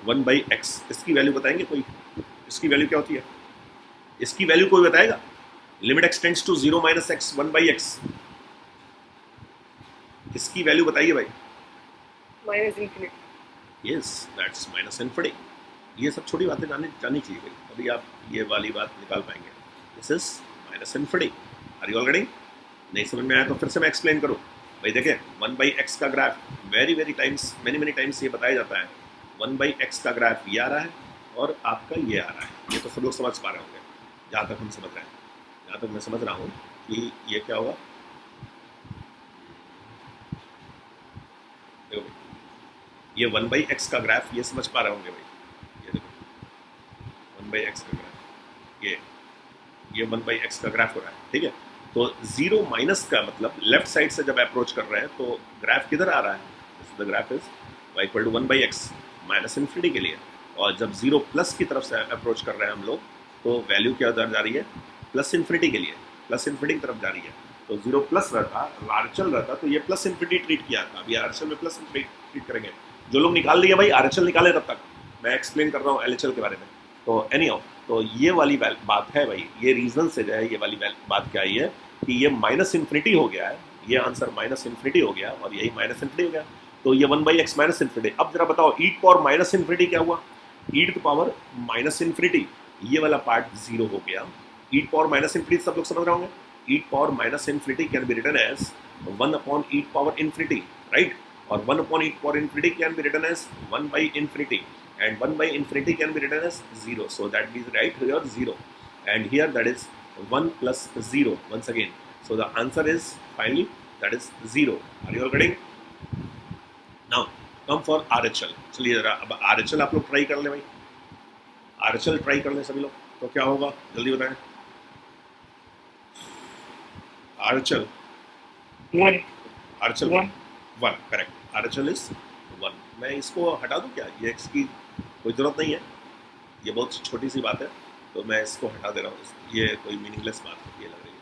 1/x, इसकी वैल्यू बताएंगे कोई, इसकी वैल्यू क्या होती है, इसकी वैल्यू कोई बताएगा, limit x tends to 0 minus x 1/x, इसकी वैल्यू बताइए भाई। Minus infinity. Yes, that's minus infinity. ये सब छोटी बातें जानी चाहिए भाई, अभी आप ये वाली बात निकाल पाएंगे। This is minus infinity. Are you all getting? नहीं समझ में आया तो फिर से मैं एक्सप्लेन करूँ भाई। देखिए 1/x का graph very times, many times ये बताया जाता है, 1/x का ग्राफ ये आ रहा है और आपका ये आ रहा है। ये तो सब लोग समझ पा रहे होंगे जहाँ तक हम समझ रहे हैं, जहाँ तक मैं समझ रहा हूँ कि ये क्या होगा। देखो ये 1/x का ग्राफ, ये समझ पा रहे होंगे भाई। ये देखो 1/x का ग्राफ, ये 1/x का ग्राफ हो रहा है, ठीक है। तो 0 माइनस का मतलब लेफ्ट साइड से जब अप्रोच कर रहे हैं तो ग्राफ किधर आ रहा है, the graph is y equal to 1/x minus infinity के लिए। और जब 0 प्लस की तरफ से अप्रोच कर रहे हैं हम लोग, तो वैल्यू क्या जा रही है, प्लस इन्फिनिटी के लिए, प्लस इन्फिनिटी की तरफ जा रही है। तो 0 प्लस रहता, आरएचएल रहता, तो ये प्लस इन्फिनिटी ट्रीट किया था, अभी आरएचएल में प्लस इन्फिनिटी ट्रीट करेंगे। जो लोग निकाल लिए भाई आरएचएल निकाले, तब तक मैं एक्सप्लेन कर रहा हूँ एलएचएल के बारे में। तो एनीहाउ, तो ये वाली बात है भाई, ये रीजन से जो है ये वाली बात क्या आई है कि ये माइनस इन्फिनिटी हो गया है, ये आंसर माइनस इन्फिनिटी हो गया और यही माइनस इन्फिनिटी हो गया। तो ये 1/x माइनस इन्फिनिटी। अब जरा बताओ ईट पावर माइनस इन्फिनिटी क्या हुआ, ईट पावर माइनस इन्फिनिटी, ये वाला पार्ट 0 हो गया। ईट पावर माइनस इन्फिनिटी सब लोग समझ रहे होंगे। E power minus infinity can be written as 1 upon e power infinity, right. और 1 upon e power infinity can be written as 1/infinity, and 1/infinity can be written as 0. So that means right here 0, and here that is 1 plus 0 once again. So the answer is finally that is 0. Are you all getting? Now come for RHL. चलिए जरा अब RHL आप लोग ट्राई कर ले भाई, RHL ट्राई कर ले सभी लोग, तो क्या होगा जल्दी बताएं। RHL 1 correct, RHL is 1। मैं इसको हटा दूं क्या, ये x की कोई ज़रूरत नहीं है, ये बहुत छोटी सी बात है, तो मैं इसको हटा दे रहा हूँ, ये कोई मीनिंगलेस बात है, ये लग रही है।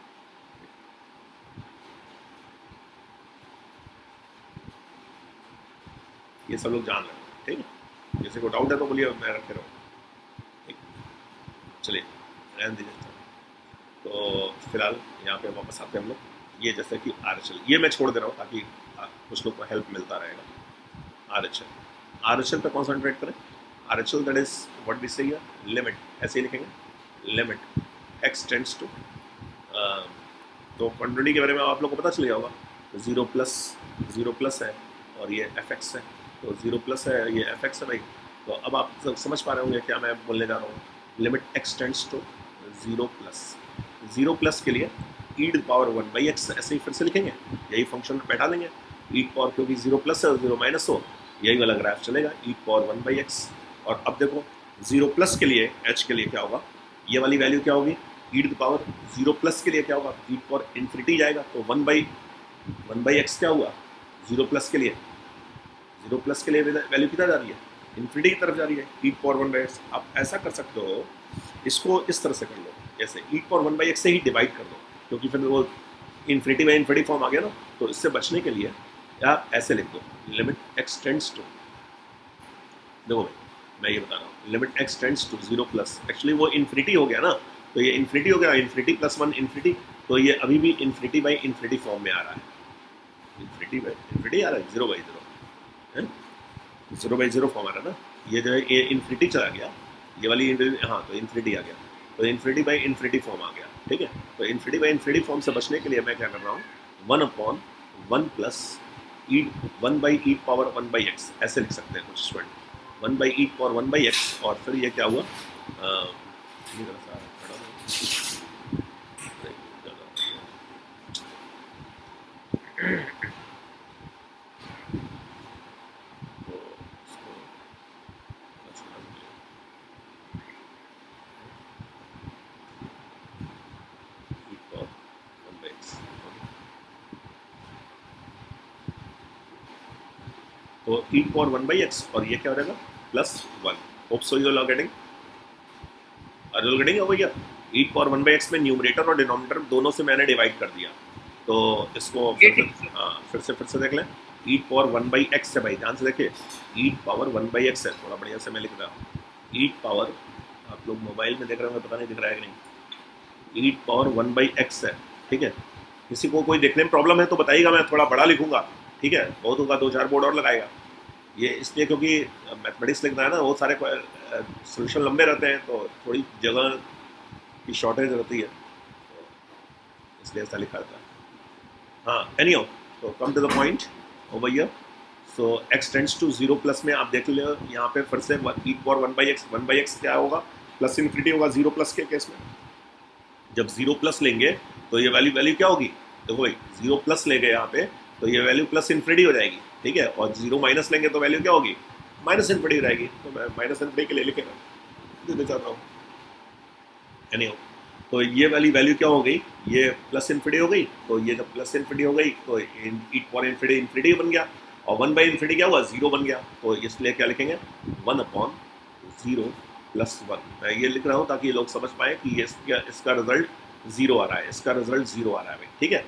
ये सब लोग जान लें, ठीक है। किसी को डाउट है तो बोलिए, मैं रखे रहूँ, ठीक। चलिए रहने दीजिए। तो फिलहाल यहाँ पे वापस आते हैं हम लोग। ये जैसे कि RHL, ये मैं छोड़ दे रहा हूँ ताकि कुछ लोग को हेल्प मिलता रहेगा। RHL पे कॉन्सेंट्रेट करें। RHL that is what we say here, limit, ऐसे ही लिखेंगे, लिमिट x टेंड्स टू, तो क्वांटिटी के बारे में आप लोग को पता चल गया होगा, 0 प्लस है और ये fx है, तो 0 प्लस है, ये fx है भाई। तो अब आप सब समझ पा रहे होंगे क्या मैं बोलने जा रहा हूँ। Limit x tends to 0 plus के लिए e टू पावर 1/x, ऐसे ही फिर से लिखेंगे, यही फंक्शन बैठा लेंगे। e पावर क्योंकि 0 प्लस है और 0 माइनस हो, यही वाला ग्राफ चलेगा, e पावर 1/x। और अब देखो 0 प्लस के लिए h के लिए क्या होगा, ये वाली वैल्यू क्या होगी, e टू पावर 0 प्लस के लिए क्या होगा, e पावर इन्फिनिटी जाएगा, तो 1/x क्या हुआ 0 प्लस के लिए, 0 प्लस के लिए वैल्यू कितना जा रही है, इन्फिनिटी की तरफ जा रही है, e पावर 1/x। आप ऐसा कर सकते हो, इसको इस तरह से कर लो, जैसे e पावर 1/x से ही डिवाइड कर दो, क्योंकि फिर वो इन्फिनिटी में इन्फिनिटी फॉर्म आ गया ना, तो इससे बचने के लिए आप ऐसे लिख दो, लिमिट x टेंड्स टू, देखो भाई मैं ये बता रहा हूँ, limit x tends to 0 plus, actually वो इन्फिनिटी हो गया ना, तो ये इन्फिनिटी हो गया, इन्फिनिटी प्लस 1 इन्फिनिटी, तो ये अभी भी इन्फिनिटी बाई इन्फिनिटी फॉर्म में आ रहा है, इन्फिनिटी बाई इन्फिनिटी आ रहा है, 0/0 है, 0/0 फॉर्म आ रहा है ना। ये जो है ये इन्फिनिटी चला गया, ये वाली हाँ, तो इन्फिनिटी आ गया, तो इन्फिनिटी बाई इन्फिनिटी फॉर्म आ गया, ठीक है। तो इन्फिनिटी बाई इन्फिनिटी फॉर्म से बचने के लिए मैं क्या कर रहा हूँ, 1 upon 1 plus 1/e power 1/x, ऐसे लिख सकते हैं कुछ स्टूडेंट, 1/e पावर 1/x। और फिर ये क्या हुआ, तो e पावर 1/x और ये क्या हो जाएगा +1। Hope so you are getting, भैया। e पावर 1/x में न्यूमरेटर और डिनोमिनेटर दोनों से मैंने डिवाइड कर दिया, तो इसको फिर से देख लें। e पावर 1/x है भाई, ध्यान से देखिए, e पावर 1/x है, थोड़ा बढ़िया से मैं लिख रहा हूँ। e पावर, आप लोग मोबाइल में देख रहे होंगे, पता नहीं दिख रहा है कि नहीं, e पावर 1/x है, ठीक है। किसी को कोई देखने में प्रॉब्लम है तो बताइएगा, मैं थोड़ा बड़ा लिखूंगा, ठीक है। बहुत होगा 2-4 बोर्ड और लगाएगा। ये इसलिए क्योंकि मैथमेटिक्स लिखना है ना, वो सारे सोल्यूशन लंबे रहते हैं, तो थोड़ी जगह की शॉर्टेज रहती है, तो इसलिए ऐसा लिखा था। हाँ, एनीहाउ, तो come to the point over here. So x tends to 0 plus में आप देख लो यहाँ पे फिर से e पावर 1/x क्या होगा, प्लस इन्फिनिटी होगा 0 प्लस के केस में। जब 0 प्लस लेंगे तो ये वैल्यू क्या होगी, देखो भाई 0 प्लस लेंगे यहाँ पे तो ये वैल्यू प्लस इन्फिनिटी हो जाएगी, ठीक है। और 0 माइनस लेंगे तो वैल्यू क्या होगी, माइनस इन्फिनिटी हो जाएगी। तो मैं माइनस इन्फिनिटी के लिए लिखे चाहता हूँ। एनीहाउ, तो ये वाली वैल्यू क्या हो गई, ये प्लस इन्फिनिटी हो गई। तो ये जब प्लस इन्फिनिटी हो गई तो e पावर इन्फिनिटी इन्फिनिटी बन गया, और 1/इन्फिनिटी क्या हुआ, 0 बन गया। तो इसलिए क्या लिखेंगे, 1/0 + 1। मैं ये लिख रहा हूँ ताकि लोग समझ पाए कि ये इसका रिजल्ट 0 आ रहा है, इसका रिजल्ट 0 आ रहा है भाई, ठीक है।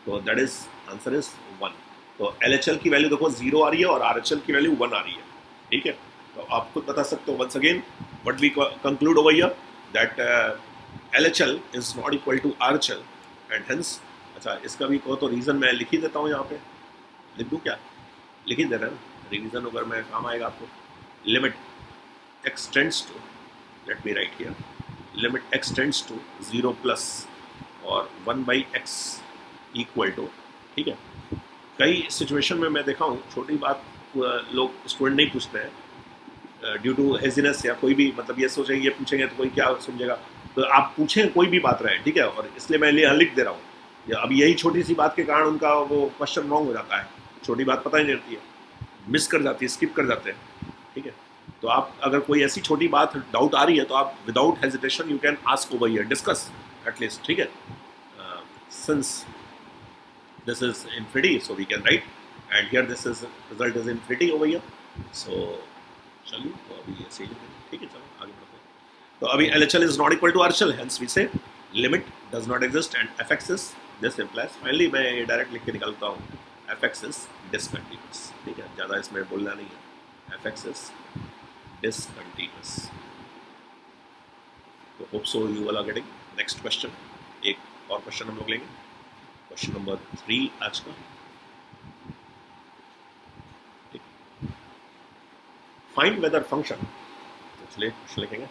तो दैट इज आंसर इज 1। तो LHL की वैल्यू देखो 0 आ रही है और RHL की वैल्यू 1 आ रही है, ठीक है। तो आप खुद बता सकते हो। Once again what we conclude over here, that LHL is not equal to RHL and hence, अच्छा इसका भी कहो तो रीज़न मैं लिख ही देता हूँ यहाँ पे, लिख दूँ क्या, लिख ही दे रहा है ना, रिवीजन अगर मैं काम आएगा आपको। Limit x tends to, let me write here, limit x tends to 0 plus और 1/x इक्वल टू, ठीक है। कई सिचुएशन में मैं देखा हूँ छोटी बात लोग स्टूडेंट नहीं पूछते हैं ड्यू टू हेजीनेस, या कोई भी मतलब ये सोचेंगे ये पूछेंगे तो कोई क्या समझेगा, तो आप पूछें कोई भी बात रहे, ठीक है। और इसलिए मैं यहाँ लिख दे रहा हूँ। अब यही छोटी सी बात के कारण उनका वो क्वेश्चन रॉन्ग हो जाता है, छोटी बात पता ही नहीं रहती है, मिस कर जाती है, स्किप कर जाते हैं, ठीक है। तो आप अगर कोई ऐसी छोटी बात डाउट आ रही है तो आप without hesitation you can ask over here, discuss at least, ठीक है। Since this is infinity, so we can write, and here this is result is infinity over here, so चलिए तो अभी ऐसे ही लिखेंगे, ठीक है। चलो आगे बढ़ते हैं। तो अभी LHL is not equal to RHL, hence we say limit does not exist and fx is, this implies, finally मैं डायरेक्ट लिख के निकालता हूँ, fx is discontinuous, ठीक है, ज़्यादा इसमें बोलना नहीं है, fx is discontinuous। तो hope so you all are getting। next question, एक और क्वेश्चन हम लोग लेंगे, क्वेश्चन नंबर 3 आज का। फाइंड वेदर फंक्शन, चलिए क्वेश्चन लिखेंगे।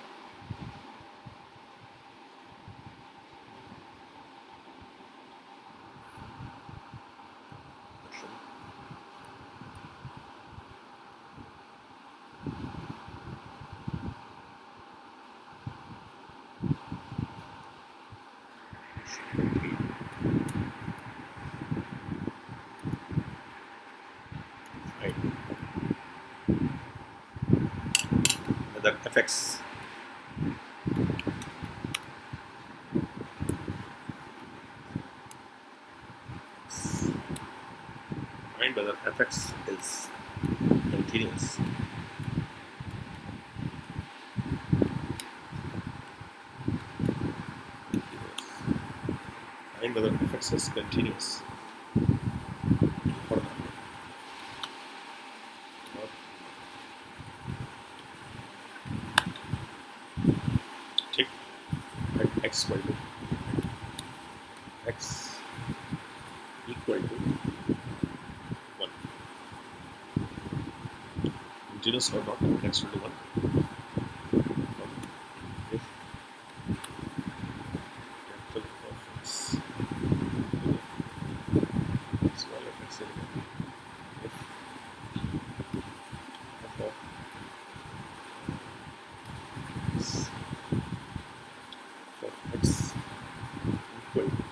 Whether fx find whether fx is continuous, find whether fx is continuous or not, ठीक। at x equal to x equal to 1, continuous or not, x equal to 1, if capital of x small f x if f of x equal to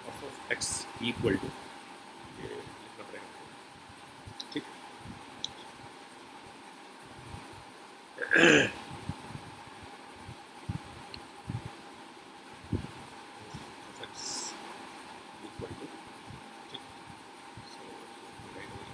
f of x equal to, ये लिखना पड़ेगा, ठीक। f x equal to, ठीक। So, right away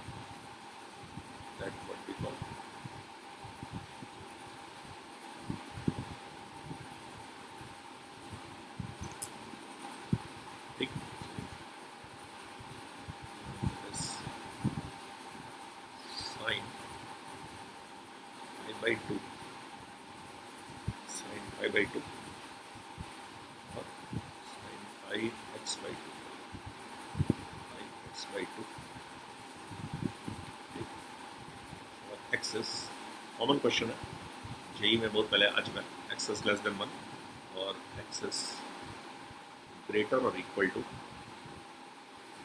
by two sine pi by two और sine pi x by two, pi x by two, और एक्सेस कॉमन क्वेश्चन है जेई में बहुत पहले आ चुका है, एक्सेस लेस देन 1 और एक्सेस ग्रेटर और इक्वल टू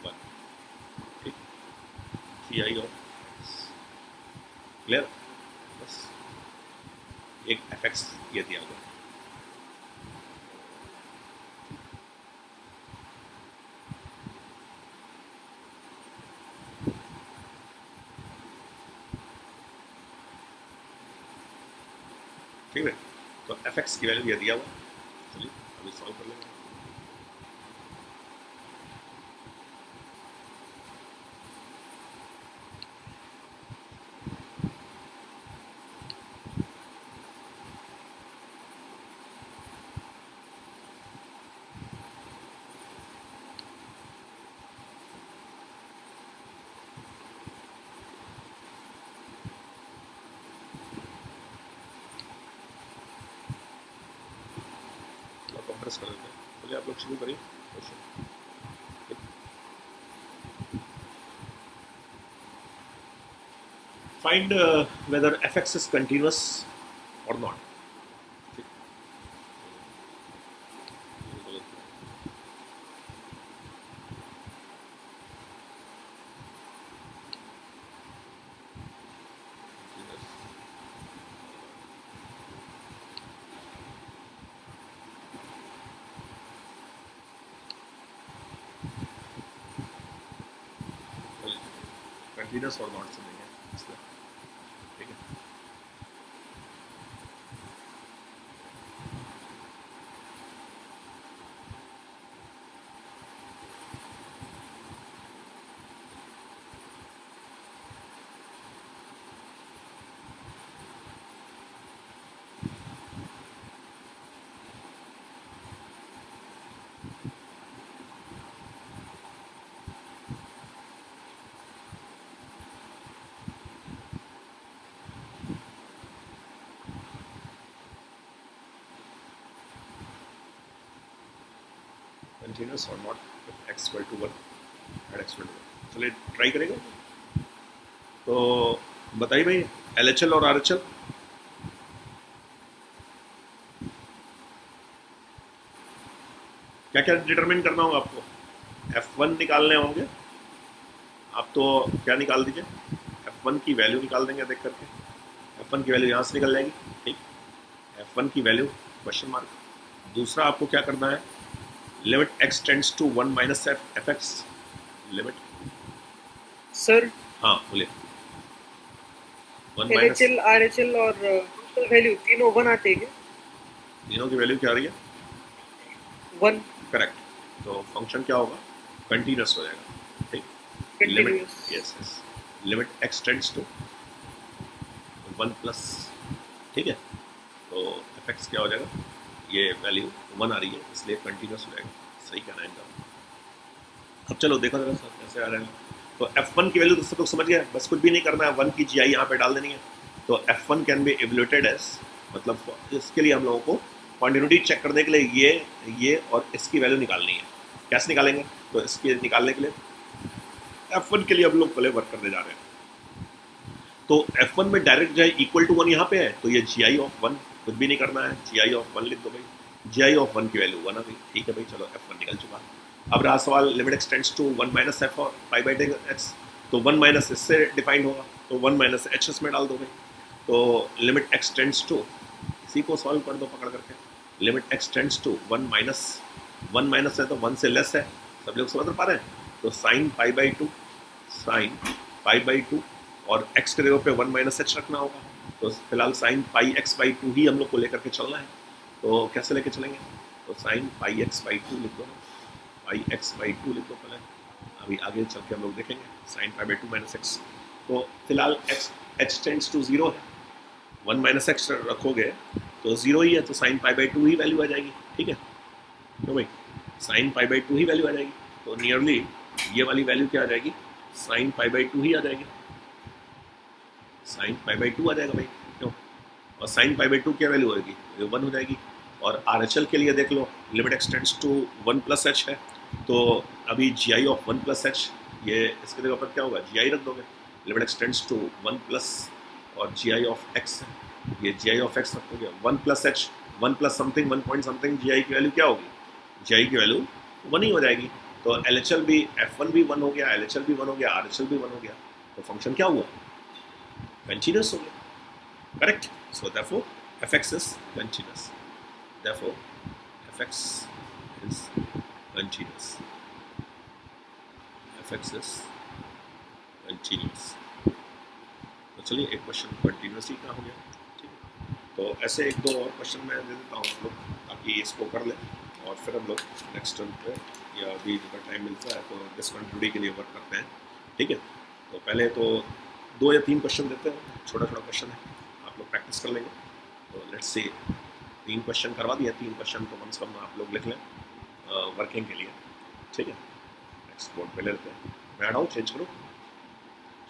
1, ठीक, जी आई ऑफ एक्स, क्लियर, बस एक एफ एक्स ये दिया हुआ है। ठीक है, तो एफ एक्स की वैल्यू ये दिया हुआ है, चलिए अभी सॉल्व कर लेंगे। कंप्रेस कर देते हैं, चलिए आप लोग शुरू करिए question. Find whether fx is continuous or not. Continuous or not से देंगे इसलिए, ठीक है। Continuous or not if x equal to 1 at x equal to 1, चलिए ट्राई करेंगे। तो बताइए भाई LHL और RHL, क्या क्या डिटरमिन करना होगा आपको, F1 निकालने होंगे आप, तो क्या निकाल दीजिए, F1 की वैल्यू निकाल देंगे देख करके, F1 की वैल्यू यहाँ से निकल जाएगी, ठीक, F1 की वैल्यू क्वेश्चन मार्क। दूसरा आपको क्या करना है, limit x tends to 1 minus f x, limit sir हाँ बोलिए, 1 माइनस LHL RHL और वैल्यू तीनों 1 आते हैं क्या? तीनों की वैल्यू क्या आ रही है, 1, करेक्ट, तो फंक्शन क्या होगा, कंटिन्यूस हो जाएगा, ठीक, limit continuous, yes yes, limit x tends to 1 plus, ठीक है, तो एफ एक्स क्या हो जाएगा, ये वैल्यू 1 आ रही है इसलिए कंटिन्यूस हो जाएगा, सही कहना है इनका। अब चलो देखो जरा सर कैसे आ रहा है, तो F1 की वैल्यू तो सब लोग समझ गए, बस कुछ भी नहीं करना है, 1 की GI यहाँ पे डाल देनी है, तो F1 कैन बी इवल्यूटेड एज, मतलब इसके लिए हम लोगों को क्वांटिटी चेक करने के लिए ये और इसकी वैल्यू निकालनी है, कैसे निकालेंगे, तो इसके निकालने के लिए F1 के लिए हम लोग पहले वर्क करने जा रहे हैं, तो F1 में डायरेक्ट जाए इक्वल टू 1 यहाँ पे है, तो ये GI ऑफ 1 कुछ भी नहीं करना है, GI ऑफ 1 लिख दो भाई, GI ऑफ 1 की वैल्यू 1 आ गई, ठीक है भाई, चलो F1 निकल चुका। अब रहा सवाल limit x tends to 1 minus f और पाई बाई x, तो 1 माइनस इससे डिफाइंड होगा, तो 1 माइनस एच इसमें डाल दो भाई, तो लिमिट x टेंड्स टू, इसी को सॉल्व कर दो पकड़ करके, limit x tends to 1 minus है तो 1 से लेस है, सब लोग समझ पा रहे हैं, तो साइन पाई बाई टू और x के जगह पे 1 माइनस एच रखना होगा, तो फिलहाल sine pi x by two ही हम लोग को लेकर के चलना है, तो कैसे लेके चलेंगे, तो sine pi x by to लिख दो, पाई एक्स बाई टू लिख दो पहले, अभी आगे चल के हम लोग देखेंगे sign pi by two minus x, तो फिलहाल एक्स एच टेंड्स टू 0 है, 1 माइनस एक्स रखोगे तो 0 ही है, तो साइन पाई बाई टू ही वैल्यू आ जाएगी, ठीक है, तो भाई साइन पाई बाई टू ही वैल्यू आ जाएगी, तो नियरली ये वाली वैल्यू क्या आ जाएगी, साइन पाई बाई टू ही आ जाएगी, साइन पाई बाई टू आ जाएगा भाई, क्यों, और साइन पाई बाई टू क्या वैल्यू होगी, ये 1 हो जाएगी। और आर एच एल के लिए देख लो, limit x tends to 1 plus h है, तो अभी G I of 1 plus h, ये इसके जगह पर क्या होगा, जी आई रख दोगे, लिमिट एक्सटेंड्स टू 1 प्लस और जी आई ऑफ एक्स है, ये जी आई ऑफ एक्स रखोगे, 1 plus h, 1 plus something 1 point something, G I की वैल्यू क्या होगी, जी आई की वैल्यू 1 ही हो जाएगी। तो एल एच एल भी, एफ वन भी 1 हो गया, एल एच एल भी 1 हो गया, आर एच एल भी 1 हो गया, तो फंक्शन क्या हुआ, कंटिन्यूस हो गया, correct. So therefore fx is continuous, therefore fx is continuous, fx is continuous। तो चलिए एक क्वेश्चन कंटिन्यूसली का हो गया, ठीक है। तो ऐसे एक दो और क्वेश्चन मैं दे देता हूँ आप लोग, ताकि इसको कर लें और फिर हम लोग नेक्स्ट टर्न पे या अभी जब टाइम मिलता है तो डिसकंटिन्यूटी के लिए वर्क करते हैं, ठीक है। तो पहले तो 2 या 3 क्वेश्चन देते हैं, छोटा छोटा क्वेश्चन है, आप लोग प्रैक्टिस कर लेंगे। तो लेट्स से 3 क्वेश्चन करवा दिया, 3 क्वेश्चन तो कम से कम आप लोग लिख लें वर्किंग के लिए, ठीक है। नेक्स्ट बोर्ड पे ले लेते हैं, मैं आ रहा हूँ, चेंज करो,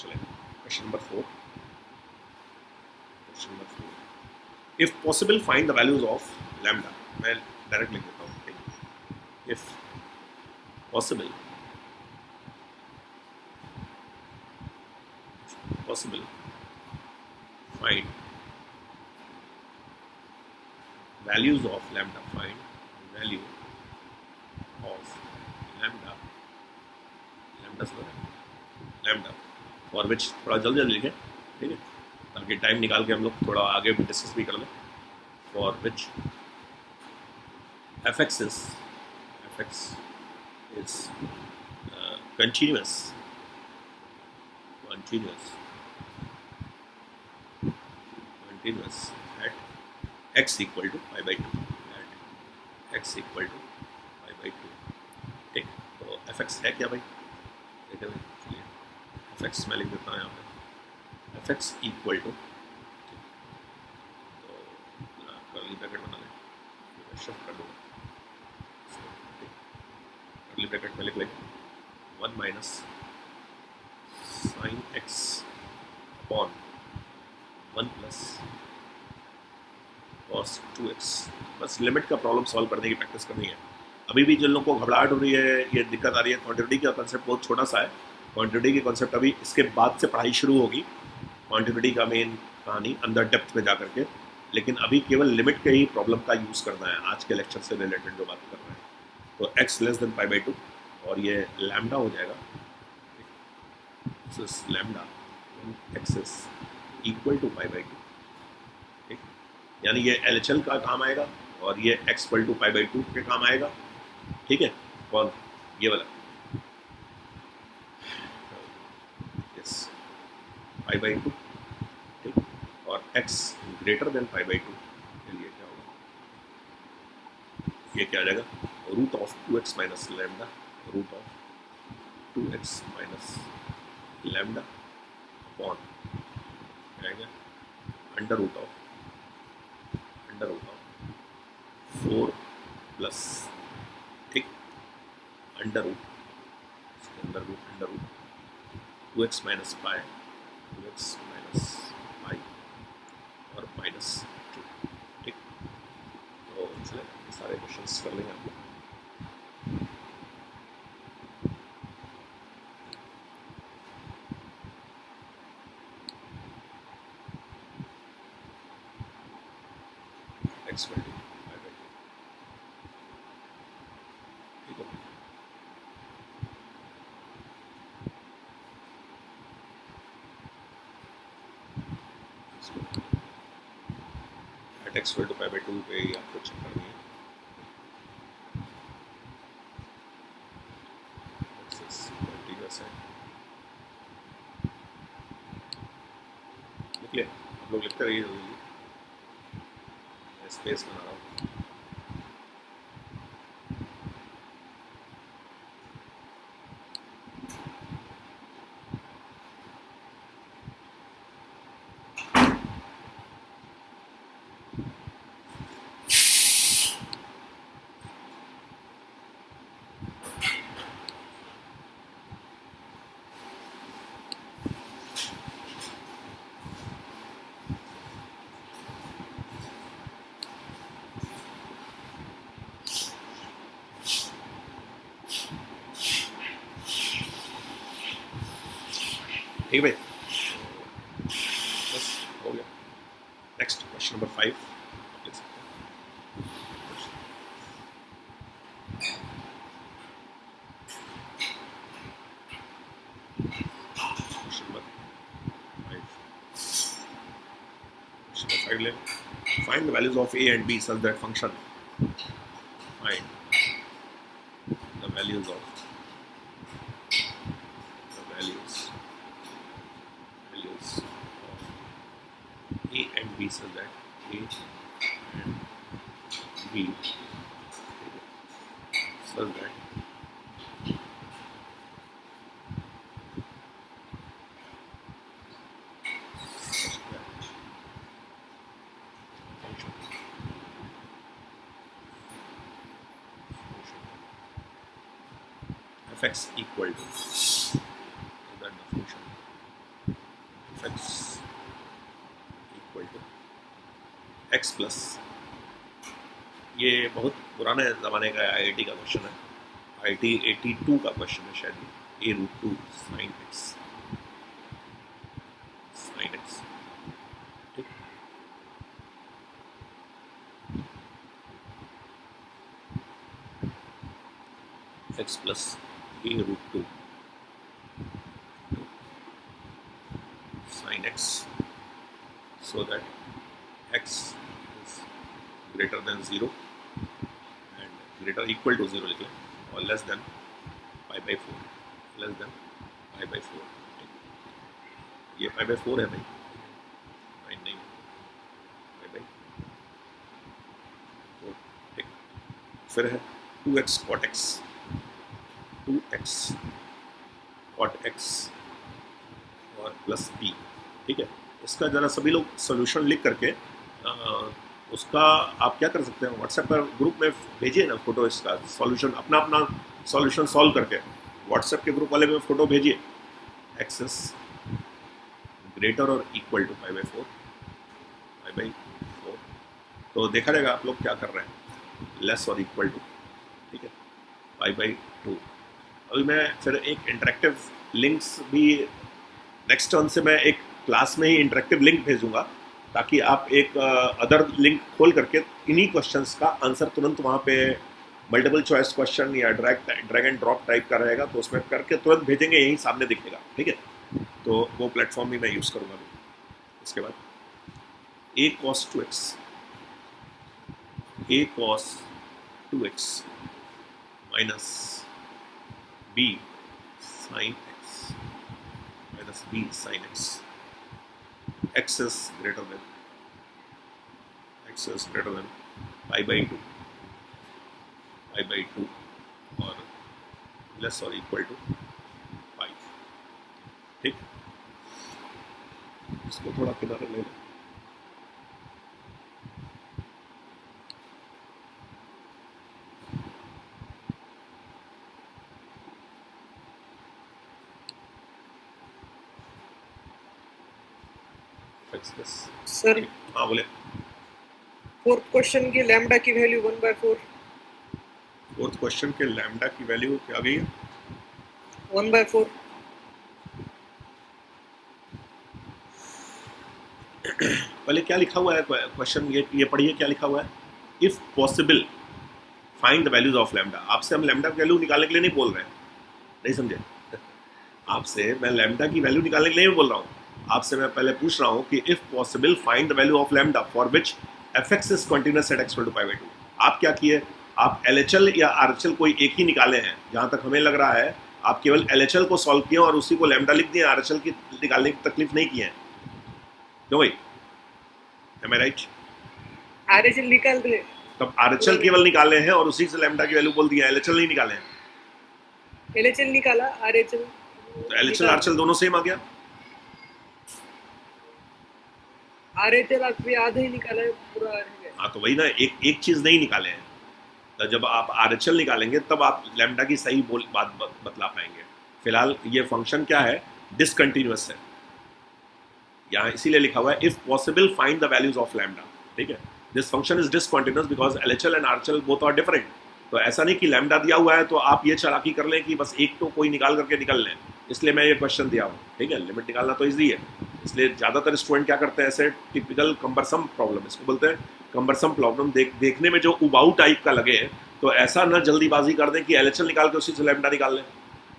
चले। Question number 4, question number 4, if possible find the values of lambda, मैं डायरेक्ट लिख देता हूँ, ठीक है। If possible find values of lambda, find value of lambda, lambda for which, थोड़ा जल्दी जल्दी लिखें, ठीक है, ताकि टाइम निकाल के हम लोग थोड़ा आगे भी डिस्कस भी कर लें। for which fx is continuous at x equal to pi by 2, at x equal to pi by 2, ठीक। तो fx है क्या भाई, ठीक है भाई, चलिए fx मैं लिख देता हूँ यहाँ पे, fx इक्वल टू, तो कर्ली ब्रैकेट बना लें, शिफ्ट कर दूँगा, कर्ली ब्रैकेट में लिख लेंगे 1 minus sine x upon 1 plus cos 2x। बस लिमिट का प्रॉब्लम सॉल्व करने की प्रैक्टिस करनी है। अभी भी जिन लोगों को घबराहट हो रही है, ये दिक्कत आ रही है, क्वांटिटी का कंसेप्ट बहुत छोटा सा है, क्वांटिटी की कंसेप्ट अभी इसके बाद से पढ़ाई शुरू होगी, क्वांटिटी का मेन कहानी अंदर डेप्थ में जा करके, लेकिन अभी केवल लिमिट के ही प्रॉब्लम का यूज़ करना है आज के लेक्चर से रिलेटेड जो बात कर रहे हैं। तो x less than pi by 2 और ये लैम्डा हो जाएगा, lambda x is equal to pi by 2, ठीक, यानी ये LHL का काम आएगा और ये x equal to pi by 2 के काम आएगा, ठीक है। कौन, ये वाला, यस, पाई बाई 2, ठीक, और x greater than pi by 2 के लिए क्या होगा, ये क्या आ जाएगा, root of 2x minus lambda, root of 2x minus lambda upon आएगा अंडर रूट ऑफ 4 प्लस, ठीक, under root 2x minus pi, 2x minus pi और माइनस 2, ठीक। तो चले सारे क्वेश्चंस कर लेंगे आप लोग। x equal to pi by 2, ठीक है। x equal to pi by 2 पे ही आपको चेक करनी है, कंटिन्यूअस है, लिख ले, आप लोग लिखते रहिए जल्दी, स्पेस बना रहा हूँ। ठीक है भाई, बस हो गया। नेक्स्ट क्वेश्चन नंबर 5 लिख सकते हैं। क्वेश्चन नंबर 5, क्वेश्चन नंबर 5 ले, find the values of a and b such that function, find the values of values of a and b such that a and b such that function fx equal to, so that the function fx equal to x plus, ये बहुत पुराने ज़माने का आईआईटी का क्वेश्चन है, आईआईटी 82 का क्वेश्चन है शायद, a√2 sin x, ठीक। x plus a√2 sin x, so that x is greater than 0 and greater equal to 0 लिख लें, और less than pi by 4, less than pi by 4, ये pi by 4 है भाई, नहीं pi by 4, ठीक। फिर है 2x cot x, 2x cot x और प्लस b, ठीक है। इसका ज़रा सभी लोग सॉल्यूशन लिख करके उसका आप क्या कर सकते हैं, व्हाट्सएप पर ग्रुप में भेजिए ना फोटो, इसका सॉल्यूशन अपना अपना सॉल्यूशन सॉल्व करके व्हाट्सएप के ग्रुप वाले में फोटो भेजिए, एक्सेस ग्रेटर और इक्वल टू pi by 4, तो देखा जाएगा आप लोग क्या कर रहे हैं, लेस और इक्वल टू, ठीक है, pi by 2। अभी मैं फिर एक इंटरेक्टिव लिंक्स भी नेक्स्ट टर्न से मैं एक क्लास में ही इंटरेक्टिव लिंक भेजूंगा, ताकि आप एक अदर लिंक खोल करके इन्हीं क्वेश्चंस का आंसर तुरंत वहाँ पे मल्टीपल चॉइस क्वेश्चन या ड्रैग एंड ड्रॉप टाइप का रहेगा, तो उसमें करके तुरंत भेजेंगे, यहीं सामने दिखेगा, ठीक है। तो वो प्लेटफॉर्म भी मैं यूज़ करूँगा। इसके बाद a cos 2x minus b sin x minus b sin x, x is greater than pi by 2 और less or equal to pi, ठीक। इसको थोड़ा किनारे ले लें, सर हाँ बोले। फोर्थ क्वेश्चन की लैम्डा की वैल्यू 1/4, फोर्थ क्वेश्चन के लैम्डा की वैल्यू क्या गई है, 1/4। पहले क्या लिखा हुआ है क्वेश्चन, ये पढ़िए क्या लिखा हुआ है, if possible find the values of lambda. आपसे हम लैम्डा की वैल्यू निकालने के लिए नहीं बोल रहे हैं, नहीं समझे, आपसे मैं लैम्डा की वैल्यू निकालने के लिए नहीं बोल रहा हूँ, आपसे मैं पहले पूछ रहा हूँ कि if possible find the value of lambda for which fx is continuous at x = pi by 2। आप क्या किए, आप LHL या RHL कोई एक ही निकाले हैं, जहाँ तक हमें लग रहा है आप केवल LHL को सॉल्व किए और उसी को लैम्डा लिख दिए, RHL की निकालने की तकलीफ नहीं की है, क्यों भाई, am I right? RHL निकाल दे, तब RHL केवल निकाले हैं और उसी से लैम्डा की वैल्यू बोल दिया, LHL नहीं निकाले हैं। LHL निकाला, RHL तो LHL RHL दोनों सेम आ गया, RHL आपने आधा ही निकाला है, पूरा रह गया। हाँ तो वही ना, एक चीज नहीं निकाले हैं, तो जब आप RHL निकालेंगे तब आप लैम्डा की सही बात बतला पाएंगे। फिलहाल ये फंक्शन क्या है, डिसकंटिन्यूअस है, यहाँ इसीलिए लिखा हुआ है if possible find the values of lambda, ठीक है। This function is discontinuous because LHL and RHL both are different. तो ऐसा नहीं कि लैम्डा दिया हुआ है तो आप ये चालाकी कर लें कि बस एक तो कोई निकाल करके निकल लें, इसलिए मैं ये क्वेश्चन दिया हूँ, ठीक है। लिमिट निकालना तो ईजी है, इसलिए ज़्यादातर स्टूडेंट क्या करते हैं, ऐसे टिपिकल कम्बरसम प्रॉब्लम, इसको बोलते हैं कम्बरसम प्रॉब्लम, देखने में जो उबाऊ टाइप का लगे, तो ऐसा न जल्दीबाजी कर दें कि एलएचएल निकाल के उसी से लैम्डा निकाल लें,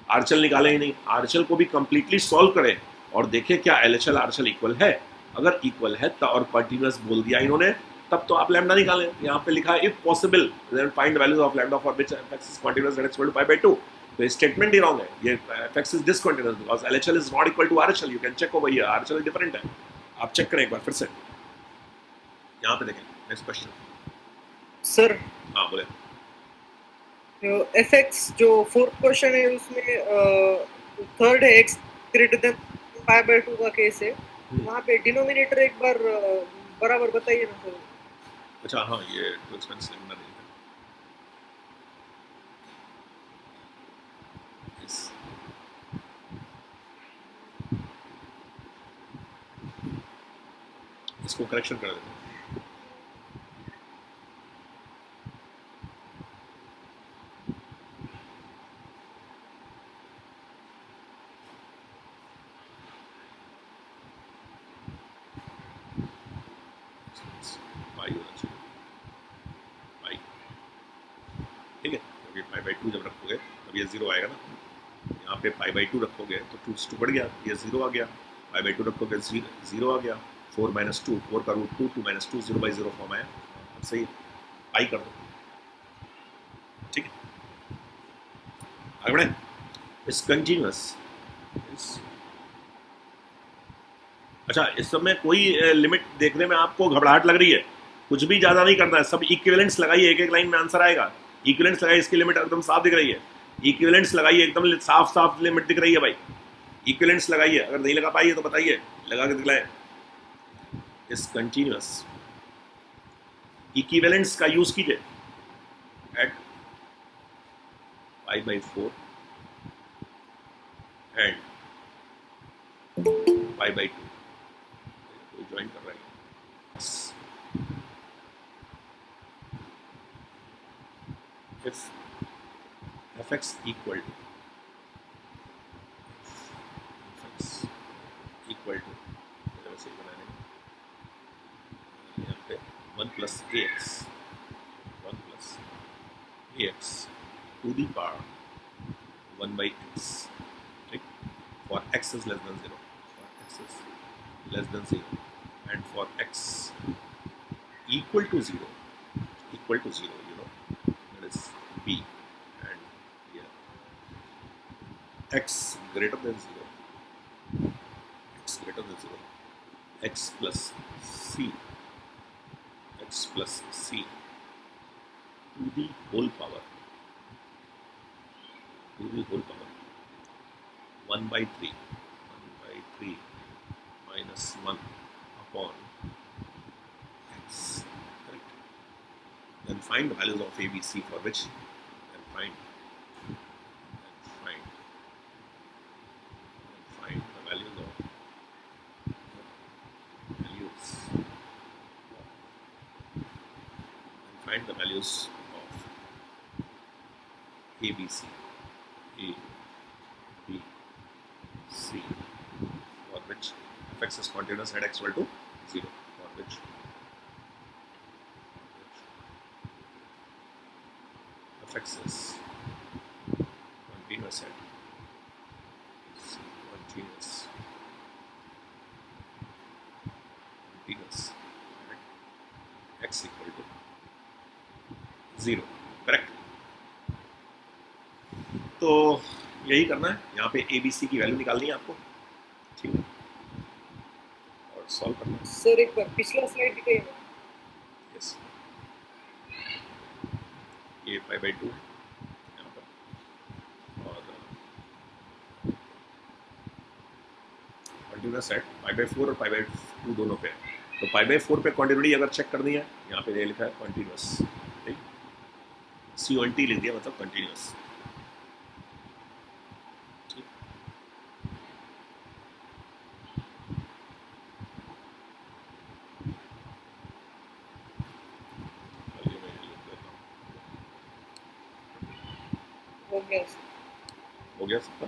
आरएचएल निकालें ही नहीं, आरएचएल को भी कंप्लीटली सॉल्व करें और देखें क्या एलएचएल आरएचएल इक्वल है। अगर इक्वल है और कंटिन्यूअस बोल दिया इन्होंने, तब तो आप लैम्डा निकालें। यहाँ पे लिखा है if possible then find values of lambda for which एफ(x) is continuous that is equal to pi by 2। तो स्टेटमेंट ही रॉन्ग है, ये एफ(x) is discontinuous because LHL is not equal to RHL. You can check over here, RHL different है, आप चेक करें एक बार फिर से। यहाँ पे देखें नेक्स्ट क्वेश्चन। सर हाँ बोले। एफ एक्स जो फोर्थ क्वेश्चन है उसमें थर्ड है x greater than pi by 2 का केस है, वहाँ पे डिनोमिनेटर एक बार बराबर बताइए ना सर। अच्छा हाँ, ये टू एक्सपेंसिव नहीं है। इसको करेक्शन कर देते हैं। पाई होना चाहिए, पाई, ठीक है, क्योंकि पाई बाई 2 जब रखोगे तब ये 0 आएगा ना। यहाँ पे पाई बाई 2 रखोगे तो 2 से 2 बढ़ गया, ये 0 आ गया। पाई बाई 2 रखोगे 0 आ गया। 4 माइनस 2, 4 का रूट 2, 2 माइनस 2, 0 बाई 0 फॉर्म आया। अब सही पाई कर दो, ठीक है। आगे बढ़े। इस कंटिन्यूअस, अच्छा इस समय कोई लिमिट देखने में आपको घबराहट लग रही है, कुछ भी ज्यादा नहीं करना है, सब इक्विवेलेंट्स लगाइए, एक एक लाइन में आंसर आएगा। इक्विवेलेंट्स लगाइए, इसकी लिमिट एकदम साफ दिख रही है। इक्विवेलेंट्स लगाइए, एकदम साफ साफ लिमिट दिख रही है भाई। इक्विवेलेंट्स लगाइए, अगर नहीं लगा पाइए तो बताइए, लगा के दिखलाएं। इस कंटिन्यूअस इक्विवेलेंट्स का यूज कीजिए at pi by 4 and pi by 2, join कर रहा है। if fx equal to fx equal to वैसे ही बनाने यहाँ पे 1 plus ax 1 plus ax to the power 1 by x, ठीक, for x is less than 0, for x is less than 0 and for x equal to 0, you know, that is b, and here x greater than 0, x greater than 0, x plus c, x plus c to the whole power 1 by 3 minus 1 upon x, correct. Then find the values of a, b, c for which, then find the values of find the values of a, b, c, a, b, c for which fx is continuous at x equal to 0, for which fx is continuous at x equal to 0, correct. तो यही करना है, यहाँ पे ए बी सी की वैल्यू निकालनी है आपको, ठीक है, और सॉल्व करना है। सर एक बार पिछला स्लाइड दिखाइए ना। यस, ये पाई बाई 2 यहाँ पर और कंटिन्यूअस एट पाई बाई 4 और पाई बाई 2 दोनों पे। तो पाई बाई 4 पे क्वांटिटी अगर चेक करनी है, यहाँ पे ये लिखा है कंटिन्यूअस, ठीक, CONT लिख दिया मतलब कंटिन्यूअस, ठीक। हो गया हो गया सबका।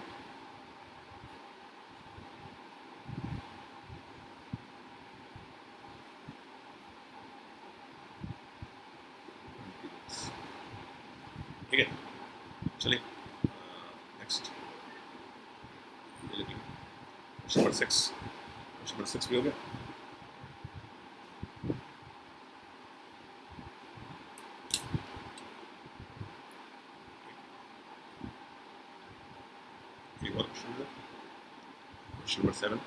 ठीक है, चलिए नेक्स्ट ये लिखिए क्वेश्चन नंबर 6। क्वेश्चन नंबर 6 भी हो गया। एक और क्वेश्चन है, क्वेश्चन नंबर 7।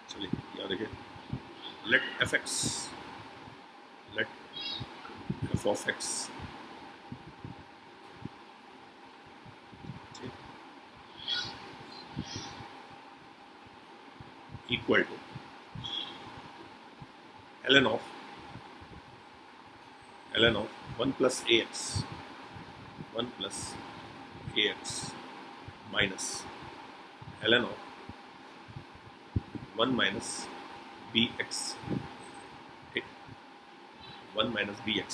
चलिए यहाँ देखिए, let f(x) let f of x equal to ln of 1 plus ax minus ln of 1 minus bx, ठीक, 1 minus bx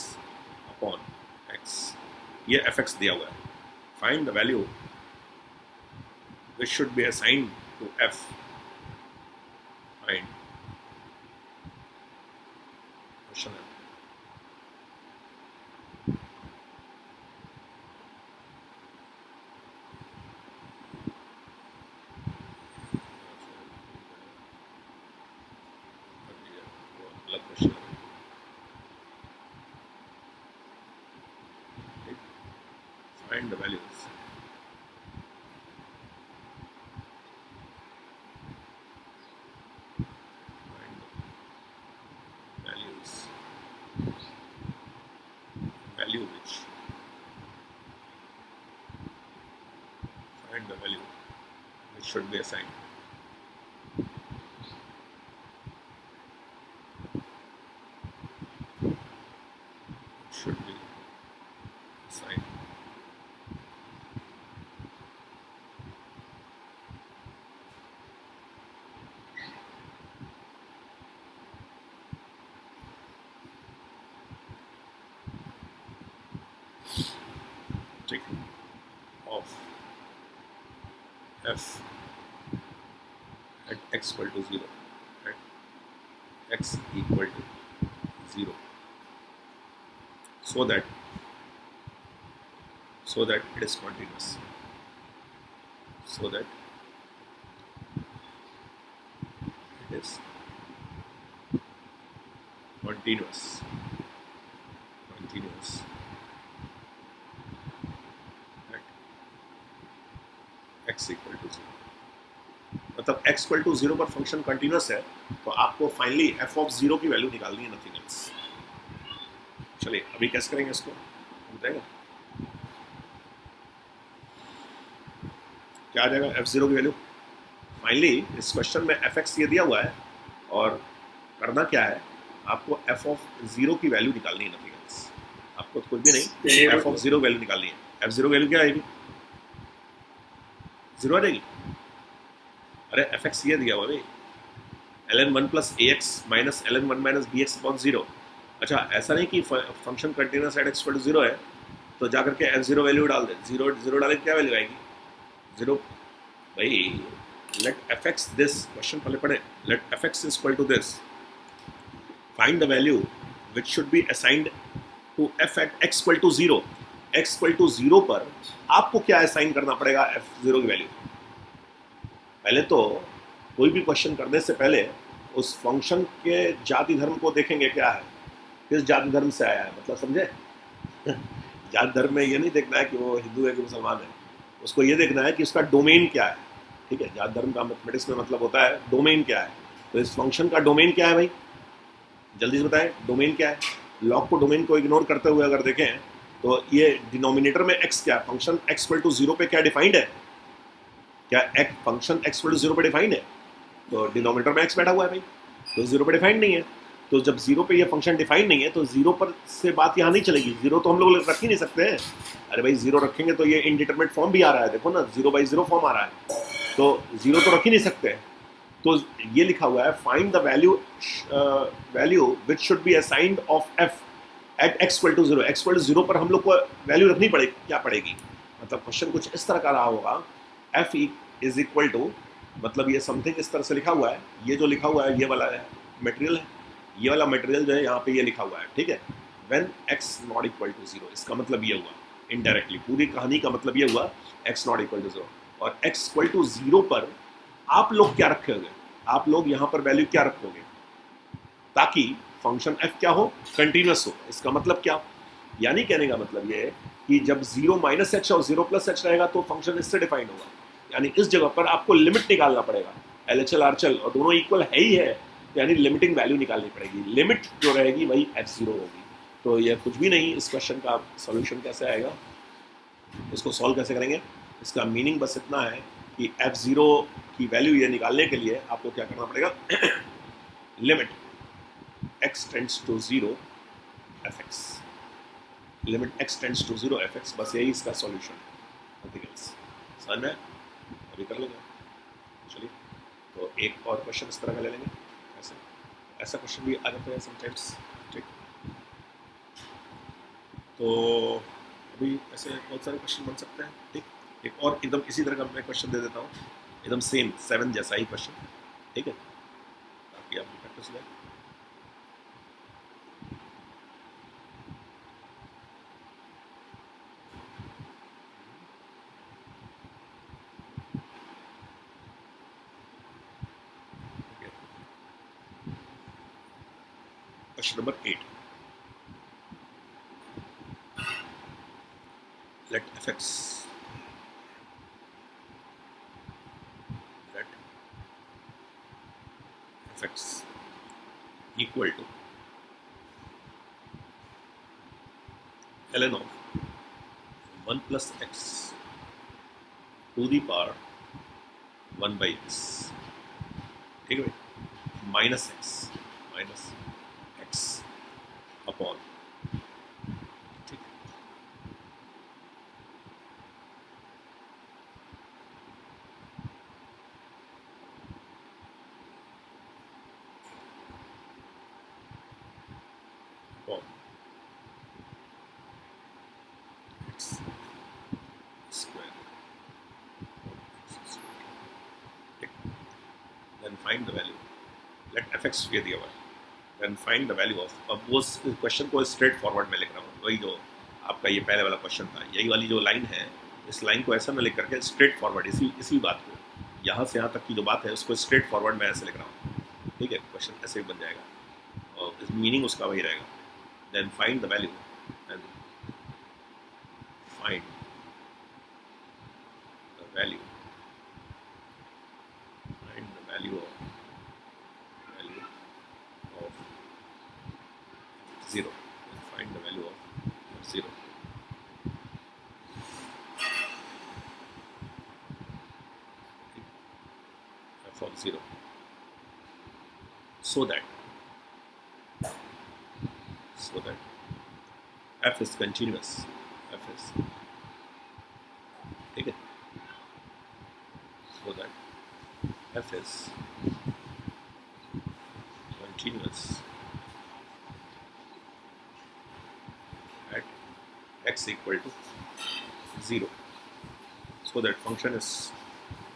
upon x, ये fx दिया हुआ है। Find the value which should be assigned to f, find question है। अलग क्वेश्चन है, find the values value which find the value which should be assigned should be assigned ठीक of f at x equal to 0, at x equal to 0, so that it is continuous, so that it is continuous at x equal to 0। मतलब x equal to 0 पर फंक्शन कंटिन्यूस है, तो आपको फाइनली f of 0 की वैल्यू निकालनी है, नथिंग एल्स। चलिए अभी कैसे करेंगे इसको बताएगा, क्या आ जाएगा f0 की वैल्यू। फाइनली इस क्वेश्चन में fx ये दिया हुआ है और करना क्या है, आपको f of 0 की वैल्यू निकालनी है, नथिंग एल्स। आपको तो कुछ भी नहीं, f of 0 वैल्यू निकालनी है। f0 वैल्यू क्या आएगी, 0 आ जाएगी। अरे fx ये दिया हुआ भाई, ln 1 plus ax minus ln 1 minus bx upon 0। अच्छा ऐसा नहीं कि function continuous at x equal to 0 है तो जाकर के f0 वैल्यू डाल दे, 0 डाले क्या वैल्यू आएगी, 0। भाई let fx this, क्वेश्चन पहले पढ़े, let fx is equal to this, find the value which should be assigned to f at x equal to 0। x equal to 0 पर आपको क्या असाइन करना पड़ेगा f0 की वैल्यू। पहले तो कोई भी क्वेश्चन करने से पहले उस फंक्शन के जाति धर्म को देखेंगे, क्या है, किस जाति धर्म से आया है, मतलब समझे। जाति धर्म में ये नहीं देखना है कि वो हिंदू है कि मुसलमान है, उसको ये देखना है कि उसका डोमेन क्या है, ठीक है। जाति धर्म का मैथमेटिक्स में मतलब होता है डोमेन क्या है। तो इस फंक्शन का डोमेन क्या है भाई, जल्दी से बताएं, डोमेन क्या है। लॉग को डोमेन को इग्नोर करते हुए अगर देखें तो ये डिनोमिनेटर में x क्या, फंक्शन x इक्वल टू 0 पे क्या डिफाइंड है, क्या एक फंक्शन x इक्वल टू 0 पे डिफाइंड है, तो डिनोमिनेटर में x बैठा हुआ है भाई, तो 0 पे डिफाइंड नहीं है। तो जब 0 पे ये फंक्शन डिफाइंड नहीं है तो 0 पर से बात यहाँ नहीं चलेगी, 0 तो हम लोग रख ही नहीं सकते हैं। अरे भाई 0 रखेंगे तो ये इनडिटरमिनेट फॉर्म भी आ रहा है, देखो ना 0/0 फॉर्म आ रहा है, तो 0 तो रख ही नहीं सकते। तो ये लिखा हुआ है find the value which should be assigned of f at x equal to 0। x equal to 0 पर हम लोग को वैल्यू रखनी पड़ेगी, क्या पड़ेगी, मतलब क्वेश्चन कुछ इस तरह का रहा होगा, f इज इक्वल टू, मतलब ये समथिंग इस तरह से लिखा हुआ है, ये जो लिखा हुआ है ये वाला है मटेरियल है, ये वाला मटेरियल जो है यहाँ पे ये लिखा हुआ है, ठीक है, when x not equal to zero, इसका मतलब ये हुआ इनडायरेक्टली, पूरी कहानी का मतलब ये हुआ x not equal to zero. और एक्स इक्वल टू जीरो पर आप लोग क्या रखोगे, आप लोग यहाँ पर वैल्यू क्या रखोगे ताकि फंक्शन एफ क्या हो, कंटिन्यूस हो। इसका मतलब क्या, यानी कहने का मतलब ये है कि जब जीरो माइनस एच और जीरो प्लस एच रहेगा तो फंक्शन इससे डिफाइन होगा, यानी इस जगह पर आपको लिमिट निकालना पड़ेगा, L H L R H L और दोनों इक्वल है ही है, यानी लिमिटिंग वैल्यू निकालनी पड़ेगी, लिमिट जो रहेगी वही एफ जीरो होगी। तो ये कुछ भी नहीं, इस क्वेश्चन का सोल्यूशन कैसे आएगा, इसको सॉल्व कैसे करेंगे, इसका मीनिंग बस इतना है कि एफ जीरो की वैल्यू ये निकालने के लिए आपको क्या करना पड़ेगा, limit x tends to zero f x, limit x tends to zero f x, बस यही इसका सॉल्यूशन है, समझ में अभी कर लेंगे। चलिए तो एक और क्वेश्चन इस तरह का ले लेंगे, ऐसे ऐसा क्वेश्चन भी आ जाता है समटाइम्स, ठीक। तो अभी ऐसे बहुत सारे क्वेश्चन बन सकते हैं, ठीक। एक और एकदम इसी तरह का मैं क्वेश्चन दे देता हूँ, एकदम सेम 7 जैसा ही क्वेश्चन, ठीक है, ताकि आपकी प्रैक्टिस हो जाए। Question number 8. Let fx equal to ln of 1 plus x to the power 1 by x, ठीक है, माइनस एक्स अपॉन, ठीक, अपॉन एक्स स्क्वायर, ठीक, then find the value, let f x ये दिया हुआ है, then find the value of, अब वो क्वेश्चन को स्ट्रेट फॉरवर्ड में लिख रहा हूँ, वही जो आपका ये पहले वाला क्वेश्चन था, यही वाली जो लाइन है, इस लाइन को ऐसा मैं लिख करके स्ट्रेट फॉरवर्ड, इसी बात को, यहाँ से यहाँ तक की जो बात है उसको स्ट्रेट फॉरवर्ड में ऐसे लिख रहा हूँ, ठीक है, क्वेश्चन ऐसे ही बन जाएगा और मीनिंग उसका वही रहेगा। Then find the value, and find the value, find the value of 0, find the value of 0, f of 0, so that f is continuous, f is, ठीक है, so that f is continuous at x equal to 0, so that function is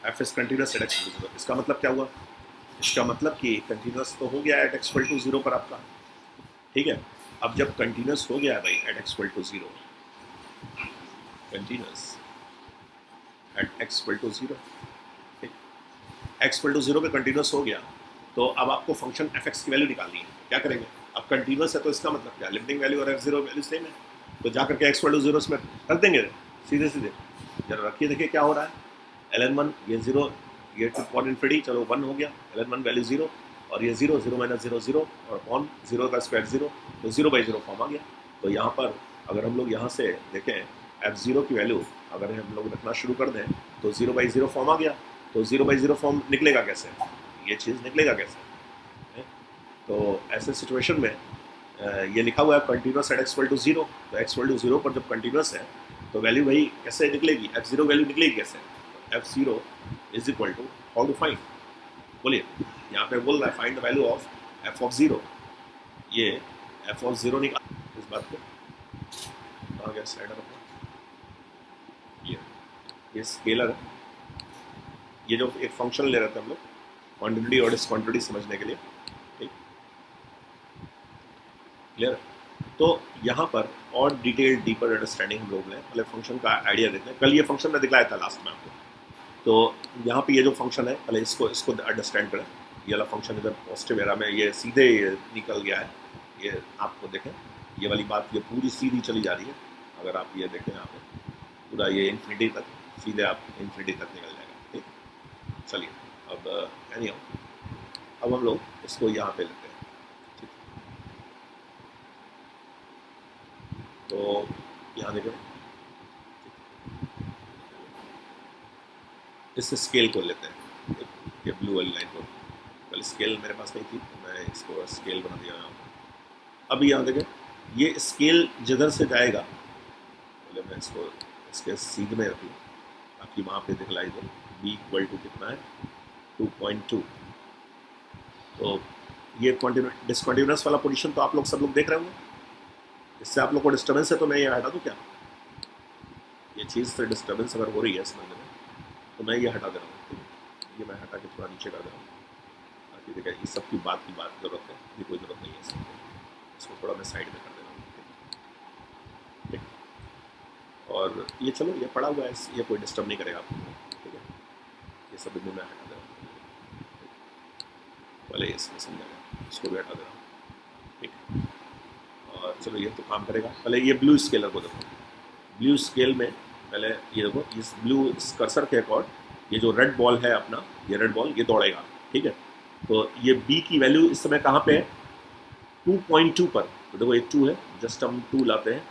f is continuous at x equal to 0। इसका मतलब क्या हुआ, इसका मतलब कि कंटिन्यूस तो हो गया एट एक्स इक्वल टू 0 पर आपका, ठीक है। अब जब कंटिन्यूस हो गया भाई at x equal to 0, continuous at x equal to 0, ठीक, एक्स इक्वल टू 0 पे कंटिन्यूस हो गया, तो अब आपको फंक्शन एफ एक्स की वैल्यू निकालनी है, क्या करेंगे, अब कंटिन्यूस है तो इसका मतलब क्या, लिमिटिंग वैल्यू और एफ जीरो वैल्यू सेम है, तो जाकर के एक्स इक्वल टू 0 इसमें रख देंगे सीधे सीधे, जरा रखिए, देखिए क्या हो रहा है, ln1 ये 0, ये टू पॉइंट इन्फिनिटी, चलो 1 हो गया, ln1 वैल्यू 0 और ये 0, 0 माइनस 0 0 और अपॉन 0 का स्क्वायर 0, तो 0 बाई 0 फॉर्म आ गया। तो यहाँ पर अगर हम लोग यहाँ से देखें f0 की वैल्यू अगर हम लोग रखना शुरू कर दें तो 0 बाई 0 फॉर्म आ गया, तो 0 बाई 0 फॉर्म निकलेगा कैसे, ये चीज़ निकलेगा कैसे, तो ऐसे सिचुएशन में ये लिखा हुआ है continuous at x equal to 0, तो एक्स इक्वल टू 0 पर जब कंटिन्यूस है तो वैल्यू वही कैसे निकलेगी, f0 वैल्यू निकलेगी कैसे, f0 is equal to, how to find, बोलिए, यहाँ पे बोल रहा है find the value of f of 0, ये f ऑफ 0 निकाल, इस बात को कहाँ गया स्लाइडर अपना, ये स्केलर है, ये जो एक फंक्शन ले रहे थे हम लोग क्वांटिटी और डिसक्वांटिटी समझने के लिए, ठीक, क्लियर? तो यहाँ पर और डिटेल डीपर अंडरस्टैंडिंग हम लोग लें, पहले फंक्शन का आइडिया देते हैं। कल ये फंक्शन मैं दिखलाया था लास्ट में आपको। तो यहाँ पे ये जो फंक्शन है, पहले इसको इसको अंडरस्टैंड करें। ये वाला फंक्शन इधर पॉजिटिव एरा में ये सीधे निकल गया है। ये आपको देखें, ये वाली बात ये पूरी सीधी चली जा रही है। अगर आप ये देखें यहाँ पे पूरा ये इन्फिनिटी तक, सीधे आप इन्फिनिटी तक निकल जाएगा। ठीक, चलिए अब एनी अब हम लोग इसको यहाँ पे लेते हैं। ठीक, तो यहाँ देखें, इस स्केल को लेते हैं, ये ब्लू वाली लाइन को। कल स्केल मेरे पास नहीं थी तो मैं इसको स्केल बना दिया यहाँ पर। अब यहाँ देखें, ये स्केल जिधर से जाएगा, पहले मैं इसको इसके सीध में रखूँ ताकि वहाँ पे दिखलाई दो। b इक्वल टू कितना है, 2.2। तो ये डिसकंटिन्यूस वाला पोजीशन तो आप लोग सब लोग देख रहे होंगे। इससे आप लोग को डिस्टर्बेंस है तो मैं ये हटा दूँ क्या? ये चीज़ से डिस्टर्बेंस अगर हो रही है समझ में, तो मैं ये हटा दे रहा हूँ। ये मैं हटा के थोड़ा नीचे कर दे रहा हूँ ताकि देखिए इस सब की बात ज़रूरत है, ये कोई ज़रूरत नहीं है इसकी। इसको थोड़ा मैं साइड में कर दे रहा हूँ। ठीक, और ये चलो ये पड़ा हुआ है, ये कोई डिस्टर्ब नहीं करेगा आपको। ठीक है, ये सब बिंदु मैं हटा दे रहा हूँ। पहले ये समझाएगा, इसको भी हटा दे रहा हूँ। ठीक, और चलो ये तो काम करेगा। पहले ये ब्लू स्केलर को देखो। ब्लू स्केल में पहले ये देखो, इस ब्लू कर्सर के अकॉर्ड ये जो रेड बॉल है अपना, ये रेड बॉल ये दौड़ेगा। ठीक है, तो ये b की वैल्यू इस समय कहाँ पे है, 2.2 पर। तो देखो ये 2 है, जस्ट हम 2 लाते हैं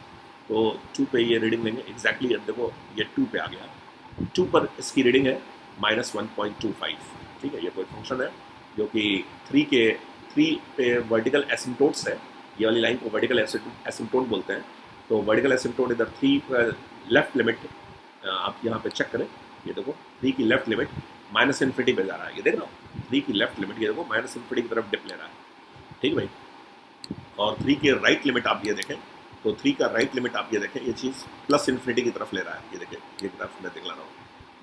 तो 2 पे ये रीडिंग लेंगे एग्जैक्टली। देखो ये 2 पे आ गया, 2 पर इसकी रीडिंग है -1.25। ठीक है, ये कोई फंक्शन है जो कि 3 पे वर्टिकल एसिम्टोट्स है। ये वाली लाइन को वर्टिकल एसिम्टोट बोलते हैं। तो वर्टिकल एसिम्टोट इधर 3 पर लेफ्ट लिमिट आप यहाँ पे चेक करें, ये देखो 3 की लेफ्ट लिमिट -इन्फिनिटी पे जा रहा है। ये देख रहा हूँ 3 की लेफ्ट लिमिट, ये देखो -इन्फिनिटी की तरफ डिप ले रहा है। ठीक भाई, और 3 की राइट लिमिट आप ये देखें, तो 3 का राइट लिमिट आप ये देखें, ये चीज़ +इन्फिनिटी की तरफ ले रहा है। ये देखें, ये ग्राफ मैं दिखला रहा हूँ,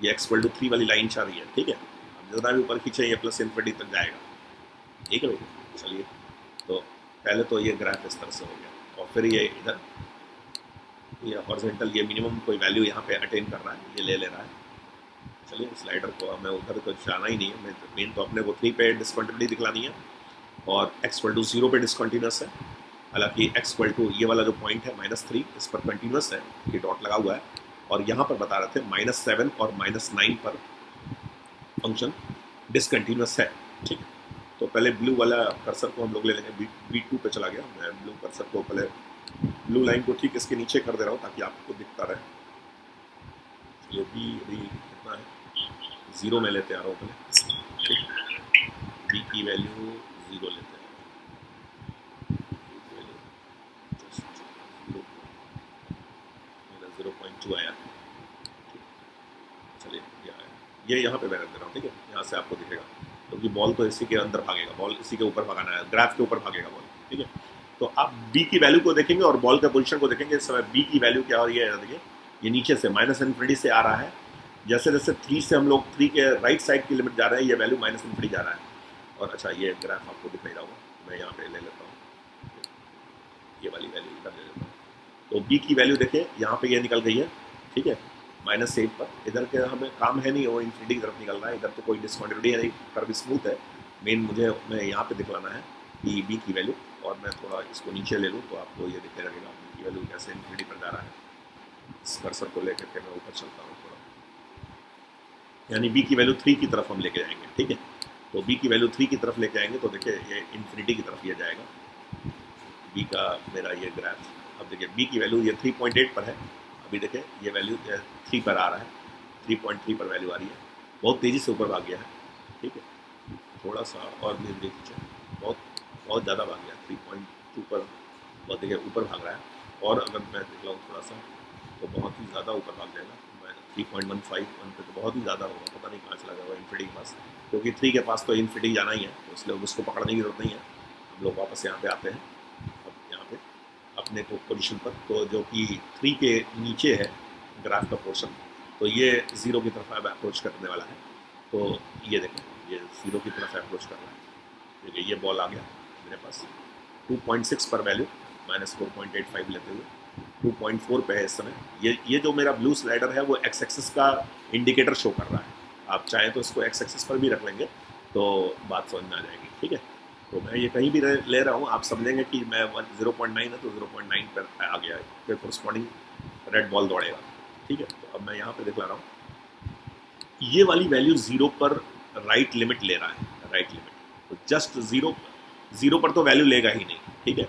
ये x=3 वाली लाइन चाह रही है। ठीक है, अब जितना भी ऊपर खींचे ये +इन्फिनिटी तक जाएगा। ठीक है भाई, चलिए तो पहले तो ये ग्राफ इस तरह से हो गया, और फिर ये इधर ये हॉरिजॉन्टल ये मिनिमम कोई वैल्यू यहाँ पे अटेन कर रहा है, ये ले रहा है। चलिए स्लाइडर को हमें उधर तो जाना ही नहीं है, मेन तो अपने को 3 पे डिसकंटिन्यूटी दिखलानी है और x=0 पे डिसकंटिन्यूस है। हालांकि x= ये वाला जो पॉइंट है -3, इस पर कंटिन्यूस है, ये डॉट लगा हुआ है। और यहाँ पर बता रहे थे -7 और -9 पर फंक्शन डिसकंटिन्यूस है। ठीक, तो पहले ब्लू वाला कर्सर को हम लोग ले लेंगे, B2 पे चला गया। मैं ब्लू कर्सर को पहले ब्लू लाइन को ठीक इसके नीचे कर दे रहा हूँ ताकि आपको दिखता रहे। चलिए बी कितना है, 0 में लेते आ रहा हूँ पहले। बी की वैल्यू 0 लेते हैं, 0.2 आया। चलिए ये आया, ये यहाँ पे मैं रख दे रहा हूँ। ठीक है, यहाँ से आपको दिखेगा क्योंकि बॉल तो इसी के अंदर भागेगा, बॉल इसी के ऊपर भगाना है, ग्राफ के ऊपर भागेगा बॉल। ठीक है, तो आप b की वैल्यू को देखेंगे और बॉल का पोजीशन को देखेंगे। इस समय b की वैल्यू क्या हो रही है, देखिए ये नीचे से -इन्फिनिटी से आ रहा है। जैसे जैसे 3 से हम लोग 3 के राइट साइड की लिमिट जा रहे हैं, ये वैल्यू -इन्फिनिटी जा रहा है। और अच्छा ये ग्राफ आपको दिख नहीं रहा होगा, मैं यहाँ पे ले लेता हूँ, ये वाली वैल्यू इधर ले लेता हूँ। तो b की वैल्यू देखिए यहाँ पे ये निकल गई है। ठीक है, -8 पर। इधर के हमें काम है नहीं, वो इन्फिनिटी की तरफ निकल रहा है। इधर तो कोई डिसकंटिन्यूटी है नहीं, कर्व स्मूथ है। मेन मुझे मैं यहाँ पे दिखलाना है कि b की वैल्यू, और मैं थोड़ा इसको नीचे ले लूँ तो आपको ये दिखने लगेगा b की वैल्यू कैसे इन्फिनिटी पर जा रहा है। इस कर्सर को लेकर के मैं ऊपर चलता हूँ थोड़ा, यानी b की वैल्यू 3 की तरफ हम लेके जाएंगे। ठीक है, तो b की वैल्यू 3 की तरफ लेके आएंगे तो देखिए ये इन्फिनिटी की तरफ ये जाएगा b का मेरा ये ग्राफ। अब देखिए b की वैल्यू ये 3.8 पर है, अभी देखिए ये वैल्यू 3 पर आ रहा है, 3.3 पर वैल्यू आ रही है, बहुत तेज़ी से ऊपर भाग गया है। ठीक है, थोड़ा सा और धीरे धीरे खींचे, बहुत ज़्यादा भाग गया, 3.2 पर बहुत देखिए ऊपर भाग रहा है। और अगर मैं दिखलाऊँ थोड़ा सा तो बहुत ही ज़्यादा ऊपर भाग जाएगा। मैं 3.15 पे तो बहुत ही ज़्यादा होगा, पता नहीं कहाँ चला जाएगा इन्फिनिटी के पास, क्योंकि 3 के पास तो इन्फिनिटी जाना ही है, तो इसलिए उसको पकड़ने की जरूरत नहीं है। हम लोग वापस यहाँ पे आते हैं, अब यहाँ पे अपने को पोजीशन पर, तो जो कि 3 के नीचे है ग्राफ का पोर्शन, तो ये 0 की तरफ अब अप्रोच करने वाला है। तो ये देखें ये 0 की तरफ अप्रोच कर रहा है। देखिए ये बॉल आ गया मेरे पास 2.6 पर वैल्यू, -4.85 लेते हुए 2.4 पे है इस समय। ये जो मेरा ब्लू स्लाइडर है वो एक्स एक्सिस का इंडिकेटर शो कर रहा है। आप चाहें तो इसको एक्स एक्सिस पर भी रख लेंगे तो बात समझ में आ जाएगी, ठीक है। तो मैं ये कहीं भी ले रहा हूँ, आप समझेंगे कि मैं 0.9 है तो 0.9 पर आ गया है, फिर कोरस्पॉन्डिंग रेड बॉल दौड़ेगा, ठीक है। तो अब मैं यहाँ पे दिखला रहा हूँ, ये वाली वैल्यू 0 पर राइट लिमिट ले रहा है, राइट लिमिट। तो जस्ट जीरो पर तो वैल्यू लेगा ही नहीं, ठीक है।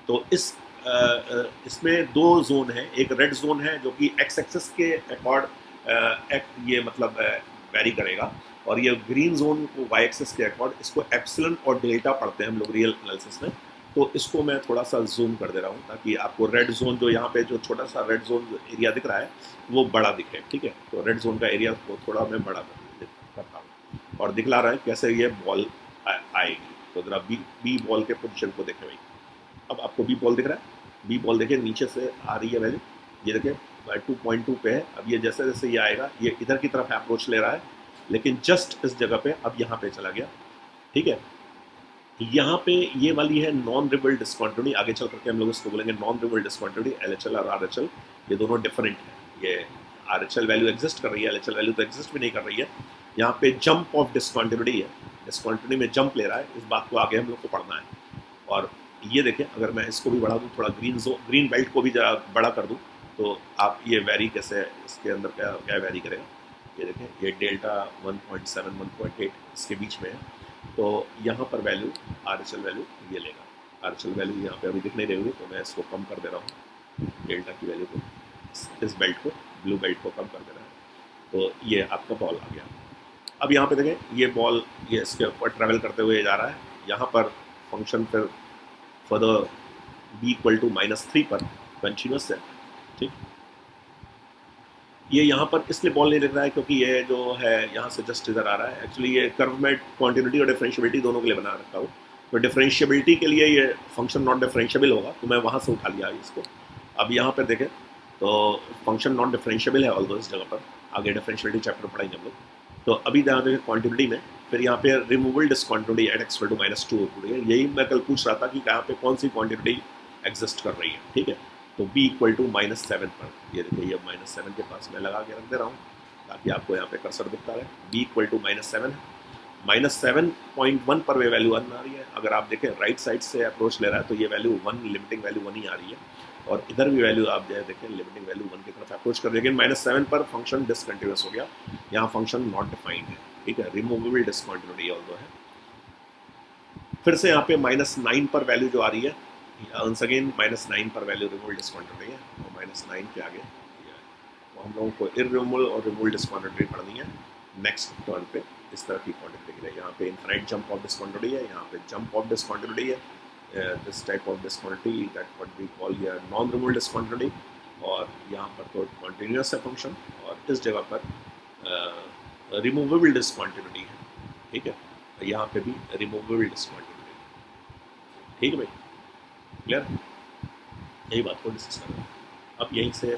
तो इसमें दो जोन है, एक रेड जोन है जो कि एक्स एक्सिस के अकॉर्ड ये मतलब वेरी करेगा, और ये ग्रीन जोन को वाई एक्सिस के अकॉर्ड, इसको एप्सिलॉन और डेल्टा पढ़ते हैं हम लोग रियल एनालिसिस में। तो इसको मैं थोड़ा सा जूम कर दे रहा हूँ ताकि आपको रेड जोन जो यहाँ पे जो छोटा सा रेड जोन एरिया दिख रहा है वो बड़ा दिखे, ठीक है। तो रेड जोन का एरिया को थोड़ा मैं बड़ा करता हूँ और दिखला रहा है कैसे ये बॉल आएगी। तो जरा बी बॉल के पोजिशन को देखें भाई। अब आपको बी बॉल दिख रहा है, बी बॉल देखिए नीचे से आ रही है वैल्यू, ये देखिए 2.2 पे है। अब ये जैसे जैसे ये आएगा ये इधर की तरफ अप्रोच ले रहा है, लेकिन जस्ट इस जगह पे अब यहाँ पे चला गया, ठीक है। यहाँ पे ये वाली है नॉन रिवल डिस्कॉन्टिन्यूटी, आगे चल करके हम लोग इसको बोलेंगे नॉन रिवल डिस्कॉन्टिन्यूटी। LHL और RHL ये दोनों डिफरेंट है। ये RHL वैल्यू एग्जिस्ट कर रही है, LHL वैल्यू तो एग्जिस्ट भी नहीं कर रही है। यहाँ पे जंप ऑफ डिस्कॉन्टिन्यूटी है, डिस्कॉन्टिन्यूटी में जंप ले रहा है, इस बात को आगे हम लोग को पढ़ना है। और ये देखें, अगर मैं इसको भी बढ़ा दूँ थोड़ा, ग्रीन बेल्ट को भी जरा बड़ा कर दूँ तो आप ये वैरी कैसे इसके अंदर क्या क्या वैरी करेगा। ये देखें, ये डेल्टा 1.7 1.8 इसके बीच में है। तो यहाँ पर वैल्यू RHL वैल्यू ये लेगा। RHL वैल्यू यहाँ पे अभी दिख नहीं रही होगी, तो मैं इसको कम कर दे रहा हूँ, डेल्टा की वैल्यू को, इस बेल्ट को, ब्लू बेल्ट को कम कर दे रहा है। तो ये आपका बॉल आ गया। अब यहाँ पे देखें, ये बॉल ये इसके ऊपर ट्रैवल करते हुए जा रहा है। यहाँ पर फंक्शन फिर फर्दर b = -3 पर कंटिन्यूस है, ठीक। ये यहाँ पर इसलिए बॉल नहीं दिख रहा है क्योंकि ये जो है यहाँ से जस्ट इधर आ रहा है। एक्चुअली ये कर्व में कॉन्टिन्यूटी और डिफरेंशियबिलिटी दोनों के लिए बना रखा हूँ। तो डिफरेंशियबिलिटी के लिए ये फंक्शन नॉट डिफरेंशियबल होगा, तो मैं वहाँ से उठा लिया इसको। अब यहाँ पर देखें तो फंक्शन नॉट डिफरेंशियबल है, ऑल्दो इस जगह पर आगे डिफरेंशियबिलिटी चैप्टर पढ़ाएंगे हम लोग। तो अभी ध्यान देखें कॉन्टिन्यूटी में, फिर यहाँ पे रिमूवल डिस्कॉन्टिन्यूटी एट x = -2, यही मैं कल पूछ रहा था कि यहाँ पे कौन सी क्वांटिटी एग्जिस्ट कर रही है, ठीक है। तो b = -7 पर, ये देखिए ये -7 के पास मैं लगा के रख दे रहा हूँ ताकि आपको यहाँ पे कर्सर दिखता रहे। b = -7 है, -7.1 पर वे वैल्यू 1 आ रही है। अगर आप देखें राइट साइड से अप्रोच ले रहा है तो ये वैल्यू 1, लिमिटिंग वैल्यू 1 ही आ रही है, और इधर भी वैल्यू आप जो देखें लिमिटिंग वैल्यू 1 की तरफ अप्रोच कर रही है। लेकिन -7 पर फंक्शन डिसकंटिन्यूस हो गया, यहाँ फंक्शन नॉट डिफाइंड है, ठीक है, रिमूवेबल डिसकंटिन्यूटी ऑल्दो है। फिर से यहाँ पे -9 पर वैल्यू जो आ रही है, once again -9 पर वैल्यू रिमूवल डिसकंटिन्यूटी है, और -9 के आगे तो हम लोगों को इररिमूवल और रिमूवल डिसकंटिन्यूटी पढ़नी है नेक्स्ट टर्न पे। इस तरह की क्वांटिटी के लिए यहाँ पे इनफाइनाइट जंप ऑफ डिसकंटिन्यूटी है, यहाँ पे जंप ऑफ डिसकंटिन्यूटी है, this type of discontinuity that what we call here non removal discontinuity. और यहाँ पर तो कॉन्टिन्यूस है फंक्शन, और इस जगह पर रिमूवेबल डिसकंटिन्यूटी है, ठीक है। यहाँ पे भी रिमूवेबल डिसकंटिन्यूटी, ठीक है भाई, क्लियर। यही बात को डिस्कस कर रहे हैं अब यहीं से।